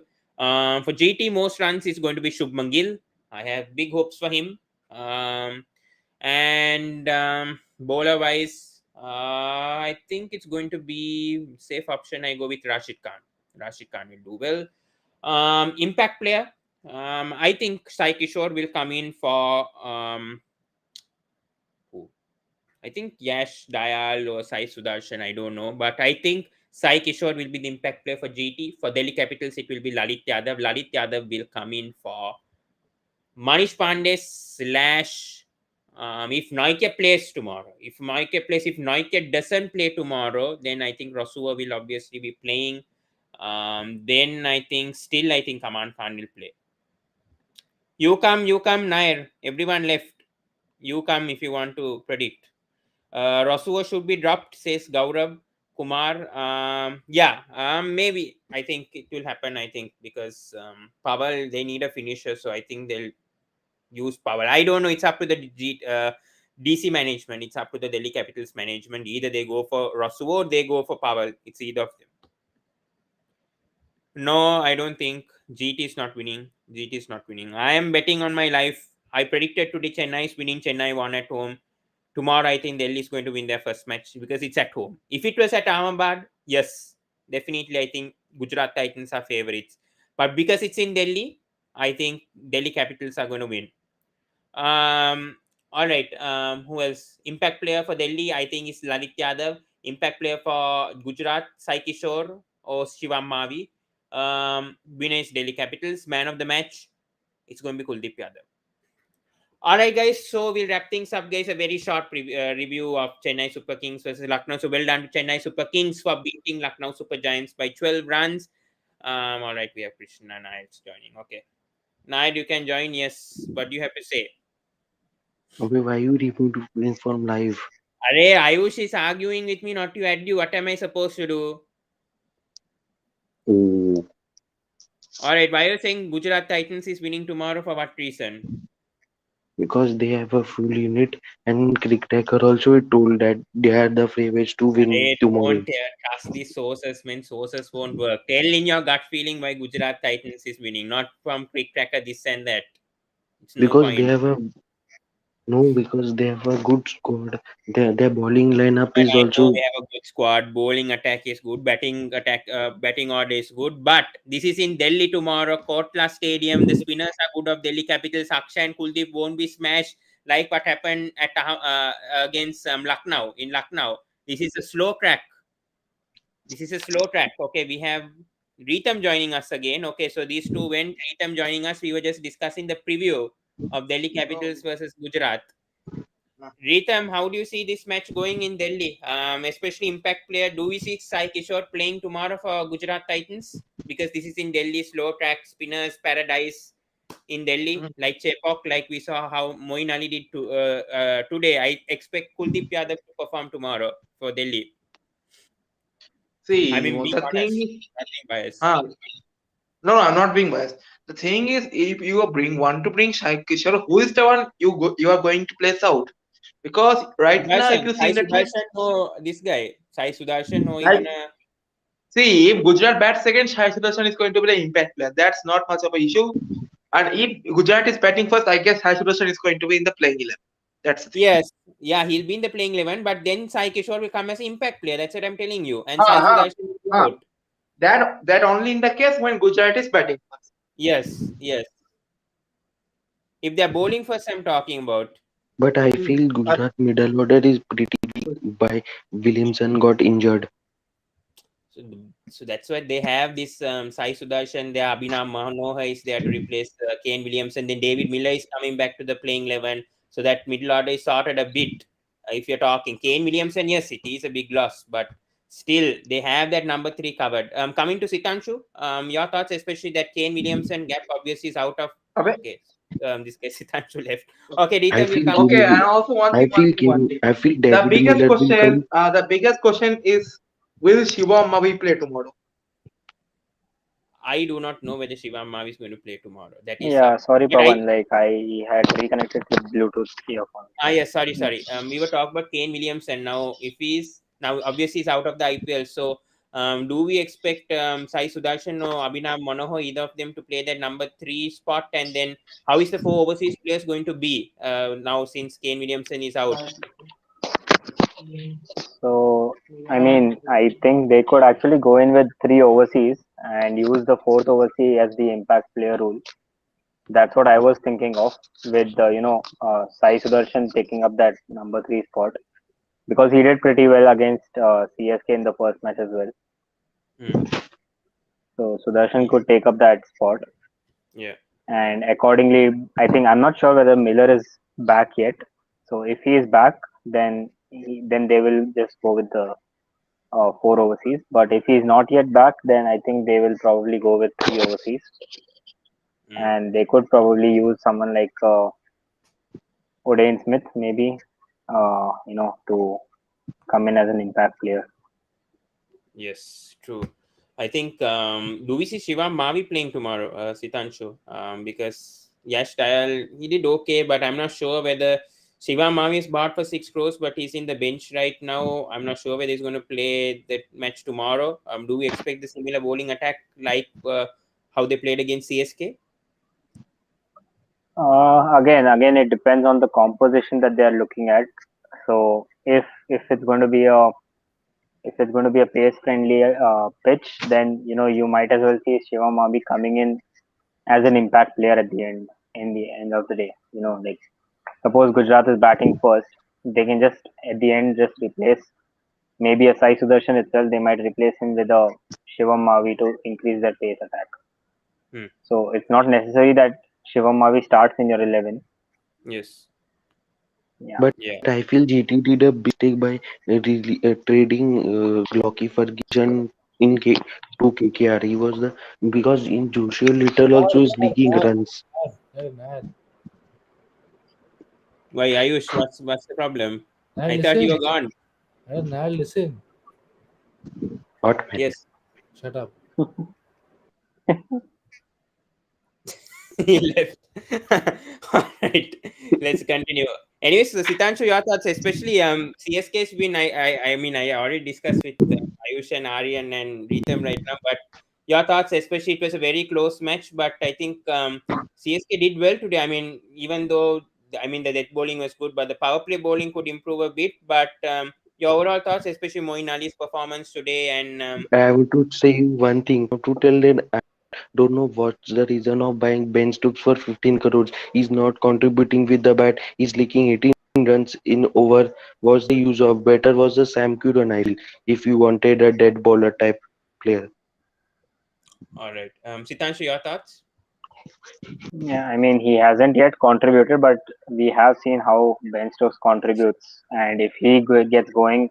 For GT, most runs is going to be Shubman Gill. I have big hopes for him. And bowler wise, I think it's going to be safe option. I go with Rashid Khan. Rashid Khan will do well. Impact player. I think Sai Kishore will come in for who? I think Yash Dayal or Sai Sudarshan. I don't know, but I think Sai Kishore will be the impact player for GT. For Delhi Capitals, it will be Lalit Yadav. Lalit Yadav will come in for Manish Pandey slash if Noike plays tomorrow. If Noike doesn't play tomorrow, then I think Rasua will obviously be playing. Then I think Aman Khan will play. You come, Nair. Everyone left. You come if you want to predict. Rasua should be dropped, says Gaurav Kumar. Yeah, maybe. I think it will happen. I think because Pavel, they need a finisher, so I think they'll use Pavel. I don't know. It's up to the DC management. It's up to the Delhi Capitals management. Either they go for Rasua or they go for Pavel. It's either of them. No, I don't think GT is not winning. GT is not winning. I am betting on my life. I predicted today Chennai is winning. Chennai won at home. Tomorrow, I think Delhi is going to win their first match because it's at home. If it was at Ahmedabad, yes, definitely, I think Gujarat Titans are favorites. But because it's in Delhi, I think Delhi Capitals are going to win. All right. Who else? Impact player for Delhi, I think, is Lalit Yadav. Impact player for Gujarat, Sai Kishore or Shivam Mavi. Winner is Delhi Capitals. Man of the match, it's going to be Kuldeep Yadav. All right, guys. So we'll wrap things up, guys. A very short review of Chennai Super Kings versus Lucknow. So well done to Chennai Super Kings for beating Lucknow Super Giants by 12 runs. All right, we have Krishna Nayak joining. Okay, Nayak, you can join. Yes, what do you have to say? Okay, why you removed link from live? Arey, Ayush is arguing with me not to add you. What am I supposed to do? Oh, All right, why are you saying Gujarat Titans is winning tomorrow? For what reason? because they have a full unit, and Cricketer also told that they are the favorites to win Hey, tomorrow. don't trust these sources, man. Sources won't work. Tell in your gut feeling why Gujarat Titans is winning, not from quick tracker this and that. It's no Because they point. have a no, because they have a good squad. Their bowling lineup And is I know also. we have a good squad. Bowling attack is good. Batting order is good. But this is in Delhi tomorrow. Kotla Stadium. The spinners are good of Delhi Capitals. Akshay and Kuldeep won't be smashed like what happened at against Lucknow in Lucknow. This is a slow track. This is a slow track. Okay, we have Ritam joining us again. Okay, so these two went. Ritam joining us. We were just discussing the preview of Delhi Capitals versus Gujarat. Ritam, how do you see this match going in Delhi? Especially impact player. Do we see Sai Kishore playing tomorrow for Gujarat Titans? Because this is in Delhi, slow track, spinners, paradise in Delhi, like Chepok, like we saw how Moin Ali did today. I expect Kuldeep Yadav to perform tomorrow for Delhi. I See, mean, being the thing honest, is, nothing biased. ah, no, I'm not being biased. The thing is, if you are want to bring Shai Kishore, who is the one you are going to place out? Because right now, if Sudarshan, you see Sai in the team, Sudarshan, no, this guy, Sai Sudarshan, no, like even see, if Gujarat bats second, Shai Sudarshan is going to be the impact player. That's not much of an issue. And if Gujarat is batting first, I guess Shai Sudarshan is going to be in the playing 11. That's the thing. yes, yeah, he'll be in the playing 11, but then Sai Kishore will come as impact player. That's what I'm telling you. And Sai Uh-huh. Sudarshan will be Uh, out. that only in the case when Gujarat is batting first. Yes, yes. If they're bowling first, I'm talking about. But I Hmm. feel Gujarat middle order is pretty weak. By Williamson got injured. So that's why they have this Sai Sudarshan, there Abhinav Manohar is there to replace Kane Williamson. Then David Miller is coming back to the playing 11. So that middle order is sorted a bit. If you're talking Kane Williamson, yes, it is a big loss, but still they have that number three covered. Coming to Sitanshu, your thoughts, especially that Kane Williamson gap obviously is out of. Okay. Okay, this guy Sitanshu left. Okay, I Ritam will feel come to Okay, you. and also King, one thing. I feel The David biggest Miller will question, come. will Shivam Mavi play tomorrow? I do not know whether Shivam Mavi is going to play tomorrow. That is Yeah, it. sorry, But I Pawan. Like I had reconnected with Bluetooth earphone. yes, sorry, Yeah. sorry. We were talking about Kane Williamson. Now, if he's now obviously he's out of the IPL, so do we expect Sai Sudarshan or Abhinav Manohar, either of them, to play that number three spot? And then, how is the four overseas players going to be now since Kane Williamson is out? So I mean, I think they could actually go in with three overseas and use the fourth overseas as the impact player rule. That's what I was thinking of with Sai Sudarshan taking up that number three spot because he did pretty well against CSK in the first match as well. Hmm. So Sudarshan could take up that spot, Yeah. and accordingly, I think I'm not sure whether Miller is back yet. So if he is back, then they will just go with the four overseas. But if he's not yet back, then I think they will probably go with three overseas, Hmm. and they could probably use someone like O'Dane Smith, maybe, to come in as an impact player. Yes, true. I think do we see Shivam Mavi playing tomorrow, Sitanshu? Because Yash Dayal, he did okay, but I'm not sure whether Shivam Mavi is bought for 6 crores, but he's in the bench right now. I'm not sure whether he's going to play that match tomorrow. Do we expect the similar bowling attack like how they played against CSK? Again, it depends on the composition that they are looking at. So if it's going to be a if it's going to be a pace friendly pitch, then you might as well see Shivam Mabi coming in as an impact player at the end in the end of the day. Like suppose Gujarat is batting first, they can just at the end just replace maybe a Sai Sudarshan itself. They might replace him with a Shivam Mavi to increase their pace attack. Hmm. So it's not necessary that Shivam Mavi starts in your 11. Yes. Yeah. But Yeah. I feel GT did a big mistake by trading Glocky Ferguson to KKR. He was the because in Joshua Little also is leaking runs. Hey, man. Why, Ayush? What's the problem? Now I thought you listen. were gone. Hey, now listen. What man? Yes. Shut up. He left. All right, let's continue. Anyways, so Sitanshu, your thoughts, especially CSK's win. I mean, I already discussed with Ayush and Aryan and Rhythm right now, but your thoughts, especially it was a very close match, but I think CSK did well today. I mean, even though I mean the death bowling was good, but the power play bowling could improve a bit. But your overall thoughts, especially Moeen Ali's performance today, and I have to say one thing. To tell that I don't know what's the reason of buying Ben Stokes for 15 crores. He's not contributing with the bat. He's leaking 18 runs in over. What's the use of? Better was the Sam Curran, I feel, if you wanted a dead bowler type player. all right, Sitanshu, your thoughts? Yeah, I mean, he hasn't yet contributed, but we have seen how Ben Stokes contributes, and if he gets going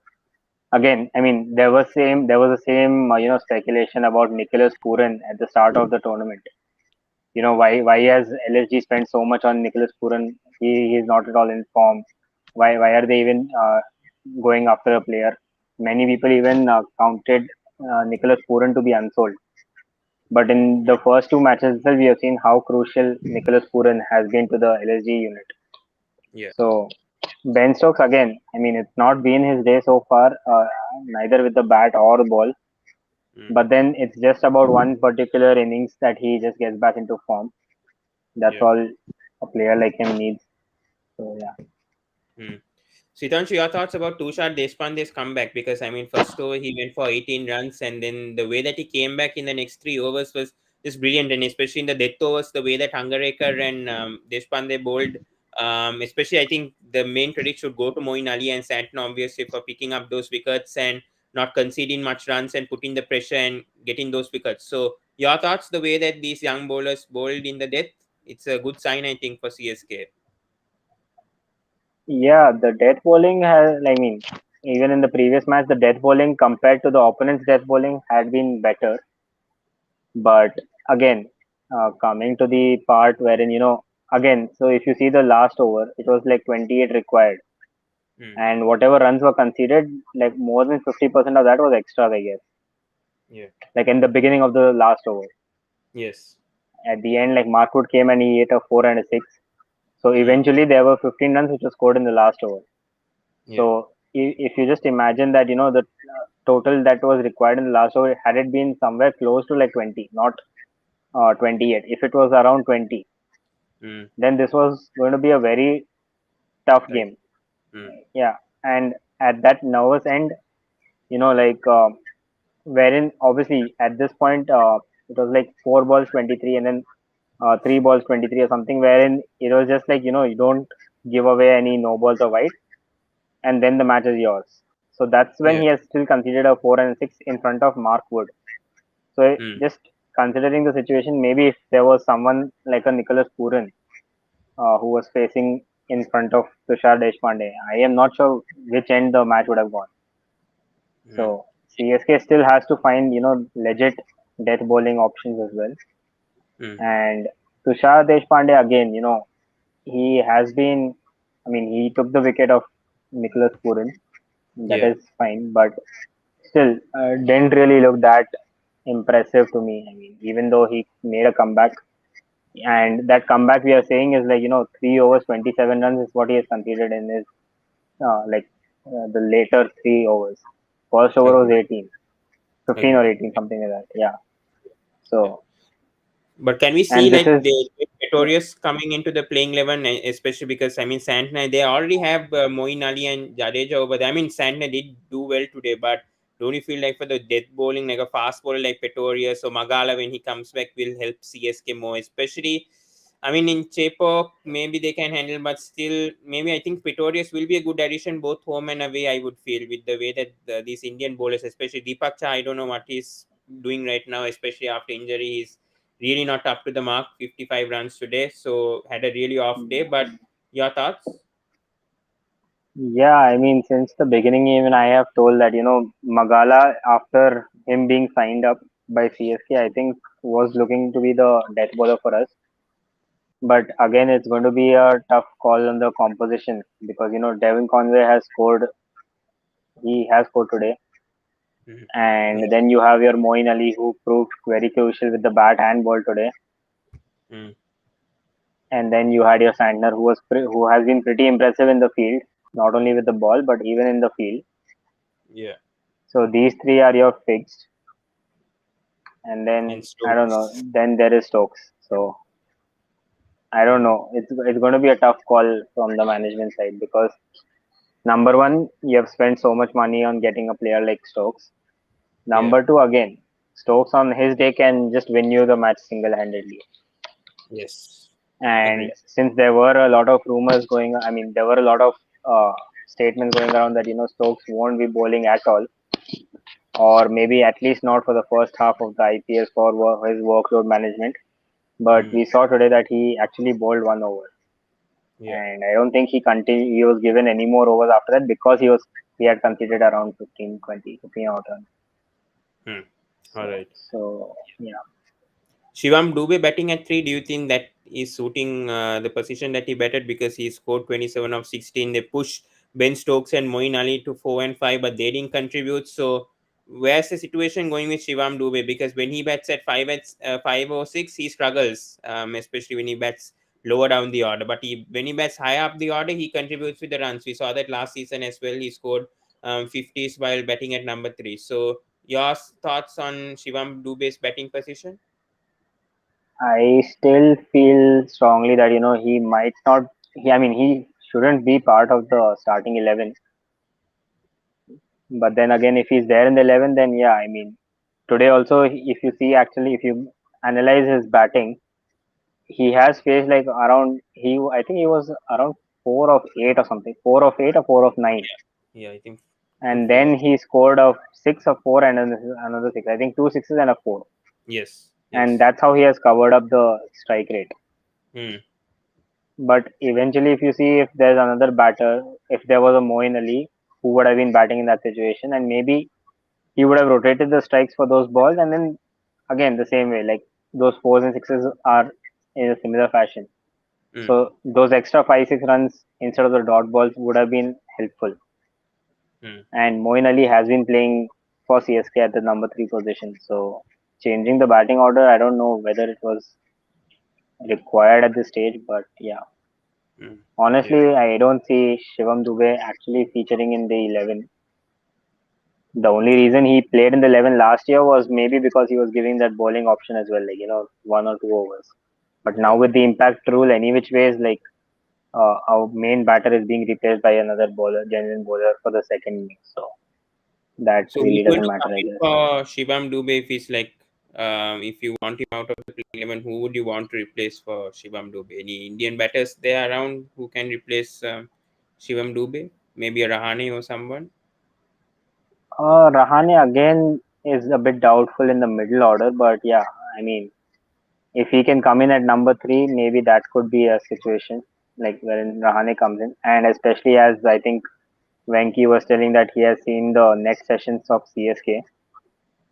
again, I mean, there was the same speculation about Nicholaspooran at the start of the tournament. Why has LSG spent so much on Nicholaspooran? He is not at all in form. Why are they even going after a player? Many people even counted Nicholaspooran to be unsold. But in the first two matches itself, we have seen how crucial Nicholaspooran has been to the LSG unit. Yeah. So Ben Stokes again, I mean, it's not been his day so far, neither with the bat or the ball. Mm, But then it's just about one particular innings that he just gets back into form. That's yeah. all a player like him needs. So yeah. Mm. Sitanshu, your thoughts about Tushar Deshpande's comeback? Because I mean, first over he went for 18 runs, and then the way that he came back in the next 3 overs was just brilliant. And especially in the death overs, the way that Hangarekar and Deshpande bowled, especially I think the main credit should go to Moeen Ali and Santner obviously for picking up those wickets and not conceding much runs and putting the pressure and getting those wickets. So your thoughts, the way that these young bowlers bowled in the death, it's a good sign I think for CSK. Yeah, the death bowling has, I mean, even in the previous match, the death bowling compared to the opponent's death bowling had been better. But again, coming to the part wherein, again, so if you see the last over, it was like 28 required. Mm. And whatever runs were conceded, like more than 50% of that was extra, I guess. Yeah. Like in the beginning of the last over. Yes. At the end, like Markwood came and he hit a 4 and a 6. So Mm. eventually there were 15 runs which were scored in the last over. Yeah. So if you just imagine that, the total that was required in the last over, had it been somewhere close to like 20, not 28. If it was around 20, Mm. then this was going to be a very tough Right. game. Mm. Yeah. And at that nervous end, like wherein obviously at this point, it was like 4 balls 23 and then 3 balls 23 or something, wherein it was just like, you don't give away any no balls or white, and then the match is yours. So that's when Yeah. he has still conceded a 4 and 6 in front of Mark Wood. So Mm. just considering the situation, maybe if there was someone like a Nicholas Pooran who was facing in front of Tushar Deshpande, I am not sure which end the match would have gone. Mm. So CSK still has to find, legit death bowling options as well. Mm. And Tushar Deshpande again, he has been, I mean, he took the wicket of Nicholas Pooran. That Yeah. is fine, but still didn't really look that impressive to me. I mean, even though he made a comeback, and that comeback we are saying is like 3 overs, 27 runs is what he has conceded in his the later 3 overs. First over was Agree. 18, 15 or Agree. 18, something like that. Yeah. Yeah. So, But can we see and this like is the yeah, Pretorius coming into the playing 11, especially because I mean Santner they already have Moeen Ali and Jadeja over there. I mean Santner did do well today, but don't you feel like for the death bowling, like a fast bowler like Pretorius or Magala when he comes back will help CSK more, especially. I mean, in Chepo, maybe they can handle, but still, maybe I think Pretorius will be a good addition both home and away. I would feel with the way that these Indian bowlers, especially Deepak Cha, I don't know what he's doing right now, especially after injury. He's really not up to the mark. 55 runs today, so had a really off day. But your thoughts? yeah. I mean, since the beginning, even I have told that Magala, after him being signed up by CSK, I think was looking to be the death bowler for us. But again, it's going to be a tough call on the composition because Devin Conway has scored. He has scored today, Mhm. and Yeah. then you have your Moeen Ali who proved very crucial with the bat and ball today. Mm. and then you had your Santner, who has been pretty impressive in the field, not only with the ball but even in the field. Yeah. So these three are your fixed, and then And I don't know. Stokes. Then there is Stokes. So I don't Hmm. know. It's going to be a tough call from the management side because number one, you have spent so much money on getting a player like Stokes. Yeah. Number two, again, Stokes on his day can just win you the match single-handedly. Yes. And Agreed. since there were a lot of rumors going, I mean, there were a lot of statements going around that Stokes won't be bowling at all, or maybe at least not for the first half of the IPL for his workload management. But Hmm. we saw today that he actually bowled 1 over, Yeah. and I don't think he was given any more overs after that because he had conceded around 15, 20, 15 out runs. Hmm. All So right. so yeah. Shivam Dube batting at 3, do you think that is suiting the position that he batted, because he scored 27 of 16? They pushed Ben Stokes and Moeen Ali to 4 and 5, but they didn't contribute. So, where's the situation going with Shivam Dube? Because when he bats at 5 or 6, he struggles, especially when he bats lower down the order. But when he bats high up the order, he contributes with the runs. We saw that last season as well. He scored 50s while batting at number 3. So, your thoughts on Shivam Dube's batting position? I still feel strongly that he might not. I mean, he shouldn't be part of the starting 11. But then again, if he's there in the 11, then yeah. I mean, today also, if you see actually, if you analyze his batting, he has faced like around I think he was around 4 of 8 or something, 4 of 8 or 4 of 9, Yeah, I think two and then fours. he scored a 6 of 4 and another six. I think two sixes and a four, Yes, and yes. that's how he has covered up the strike rate. Hmm. But eventually, if you see if there's another batter, if there was a Moeen Ali who would have been batting in that situation, and maybe he would have rotated the strikes for those balls, and then again the same way, like those fours and sixes are in a similar fashion. Hmm. So those extra 5-6 runs instead of the dot balls would have been helpful. Hmm. And Moeen Ali has been playing for CSK at the number 3 position. So changing the batting order, I don't know whether it was required at this stage, but yeah. Hmm. Yeah. Honestly, I don't see Shivam Dube actually featuring in the 11. The only reason he played in the 11 last year was maybe because he was giving that bowling option as well, like 1 or 2 overs. But now Yeah. with the impact rule, any which ways, like our main batter is being replaced by another bowler, genuine bowler for the second innings. So that So really who's going doesn't to matter, come I in guess. for Shivam Dube if he's like, if you want him out of the playing 11, who would you want to replace for Shivam Dube? Any Indian batters there around who can replace Shivam Dube? Maybe a Rahane or someone? Rahane again is a bit doubtful in the middle order, but yeah, I mean, if he can come in at number 3, maybe that could be a situation like wherein Rahane comes in, and especially as I think Venki was telling that he has seen the net sessions of CSK.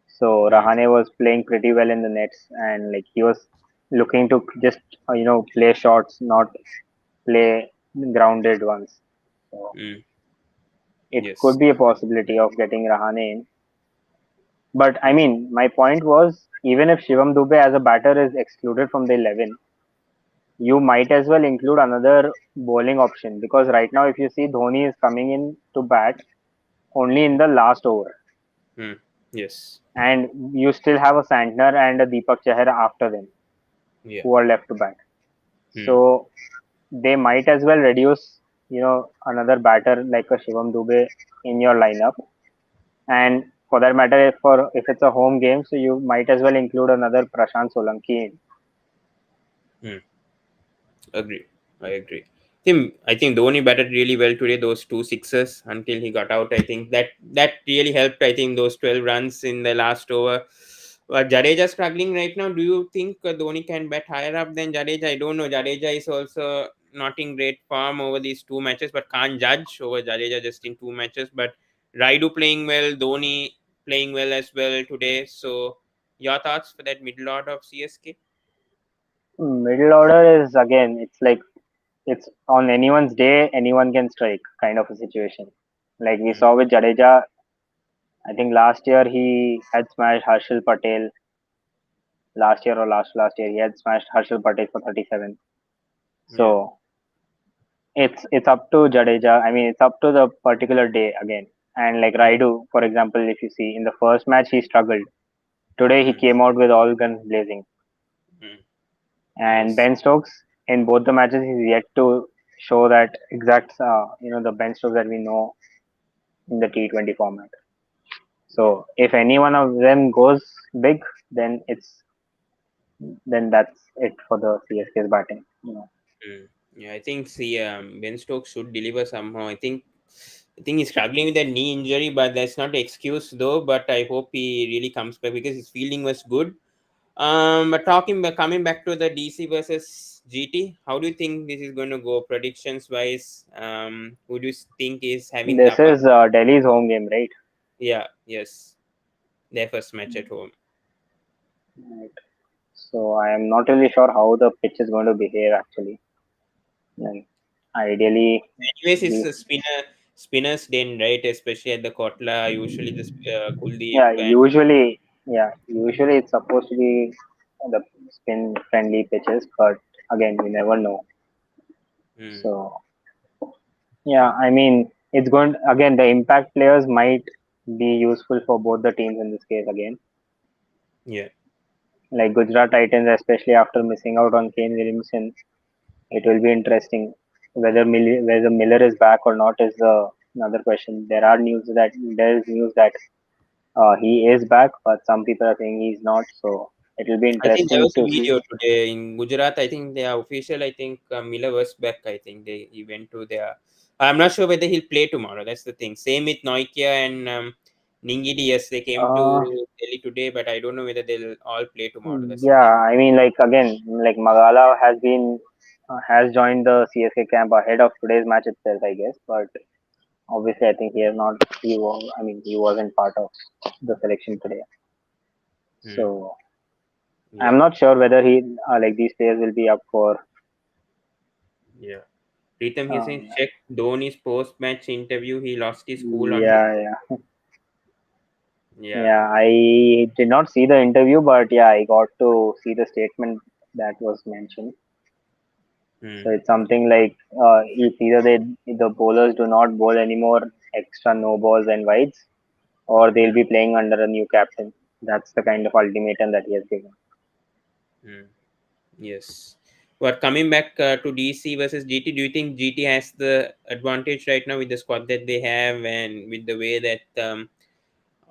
So Hmm. Rahane was playing pretty well in the nets, and like he was looking to just play shots, not play grounded ones. So Hmm. it Yes. could be a possibility of getting Rahane in. But I Hmm. mean, my point was even if Shivam Dube as a batter is excluded from the 11, you might as well include another bowling option because right now, if you see Dhoni is coming in to bat only in the last over, Hmm. Yes. and you still have a Santner and a Deepak Chahar after them Yeah. who are left to bat. Hmm. So they might as well reduce, another batter like a Shivam Dube in your lineup. And for that matter, if it's a home game, so you might as well include another Prashant Solanki in. Hmm. Agree. I agree. I think Dhoni batted really well today. Those two sixes until he got out. I think that really helped. I think those 12 runs in the last over. But Jadeja struggling right now. Do you think Dhoni can bat higher up than Jadeja? I don't know. Jadeja is also not in great form over these two matches, but can't judge over Jadeja just in two matches. But Raidu playing well, Dhoni playing well as well today. So your thoughts for that middle order of CSK? Middle order is again, it's like it's on anyone's day, anyone can strike kind of a situation. Like we Hmm. saw with Jadeja, I think last year he had smashed Harshal Patel. Last year or last year, he had smashed Harshal Patel for 37. Yeah. So it's up to Jadeja. I mean, it's up to the particular day again. And like Raidu, for example, if you see in the first match he struggled. Today he Mm. came out with all guns blazing. Mm. And Yes. Ben Stokes in both the matches he's yet to show that exact the Ben Stokes that we know in the T20 format. Yeah. So if any one of them goes big, then that's it for the CSK's batting. Mm. Yeah, I think see, Ben Stokes should deliver somehow. I think he's struggling with a knee injury, but that's not an excuse though. But I hope he really comes back because his fielding was good. But coming back to the DC versus GT, how do you think this is going to go? Predictions wise, who do you think is having the This upper? is Delhi's home game, right? Yeah, yes, their first match at home. Right. So I am not really sure how the pitch is going to behave actually. Like ideally, Anyways, it's the a spinner's den, right? Especially at the Kotla, usually the Kuldeep yeah and usually it's supposed to be the spin friendly pitches, but again you never know. hmm, So yeah, I mean it's going again. The impact players might be useful for both the teams in this case again. yeah. Like Gujarat Titans, especially after missing out on Kane Williamson, it will be interesting whether Miller is back or not is another question. There is news that he is back, but some people are saying he's not. So it will be I think there interesting was a to see. video today in Gujarat. I think they are official. I think Miller was back. I think he went to their. I'm not sure whether he'll play tomorrow. That's the thing. Same with Noikia and Ningidi. Yes, they came to Uh, Delhi today, but I don't know whether they'll all play tomorrow. That's the yeah, thing. I mean, like again, like Magala has joined the CSK camp ahead of today's match itself, I guess. But obviously, I think he has not. I mean, he wasn't part of the selection today. Hmm. So Yeah, I'm not sure whether like these players will be up for. yeah. Pritam, he says Um, check Dhoni's post-match interview. He lost his cool on. yeah. Yeah. Yeah, I did not see the interview, but yeah, I got to see the statement that was mentioned. Hmm. So it's something like if either the bowlers do not bowl anymore extra no balls and wides, or Hmm. they'll be playing under a new captain. That's the kind of ultimatum that he has given. Hmm. Yes. But coming back to DC versus GT, do you think GT has the advantage right now with the squad that they have and with the way that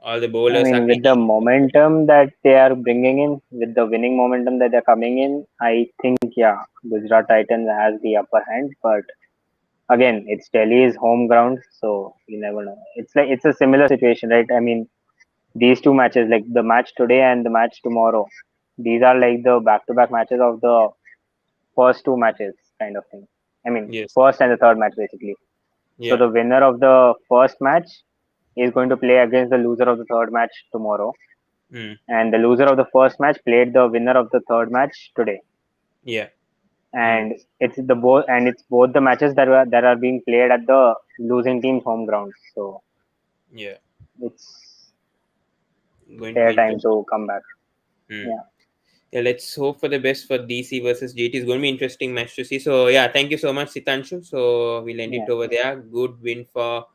all the I bowlers are mean, with the hitting? momentum that they are bringing in, with the winning momentum that they're coming in, I think yeah, Gujarat Titans has the upper hand. But again, it's Delhi's home ground, so you never know. It's a similar situation, right? I mean, these two matches, like the match today and the match tomorrow, these are like the back-to-back matches of the first two matches, kind of thing. I mean, Yes. first and the third match, basically. So Yeah. the winner of the first match is going to play against the loser of the third match tomorrow, Mm. and the loser of the first match played the winner of the third match today. Yeah. Mm. And it's both the matches that are being played at the losing team's home ground. So Yeah. it's Going to their be time interesting. to come back. Mm. Yeah, Yeah, let's hope for the best for DC versus GT. It's going to be interesting match to see. So yeah, thank you so much, Sitanshu. So we'll end it yeah, over there. Good win for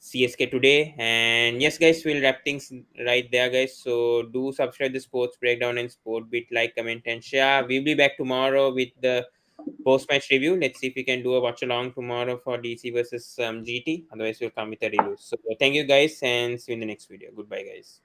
CSK today. And yes, guys, we'll wrap things right there, guys. So do subscribe the Sports Breakdown and Sportbit, like, comment, and share. We'll be back tomorrow with the post-match review. Let's see if we can do a watch along tomorrow for DC versus GT. Otherwise, we'll come with a review. So thank you, guys, and see you in the next video. Goodbye, guys.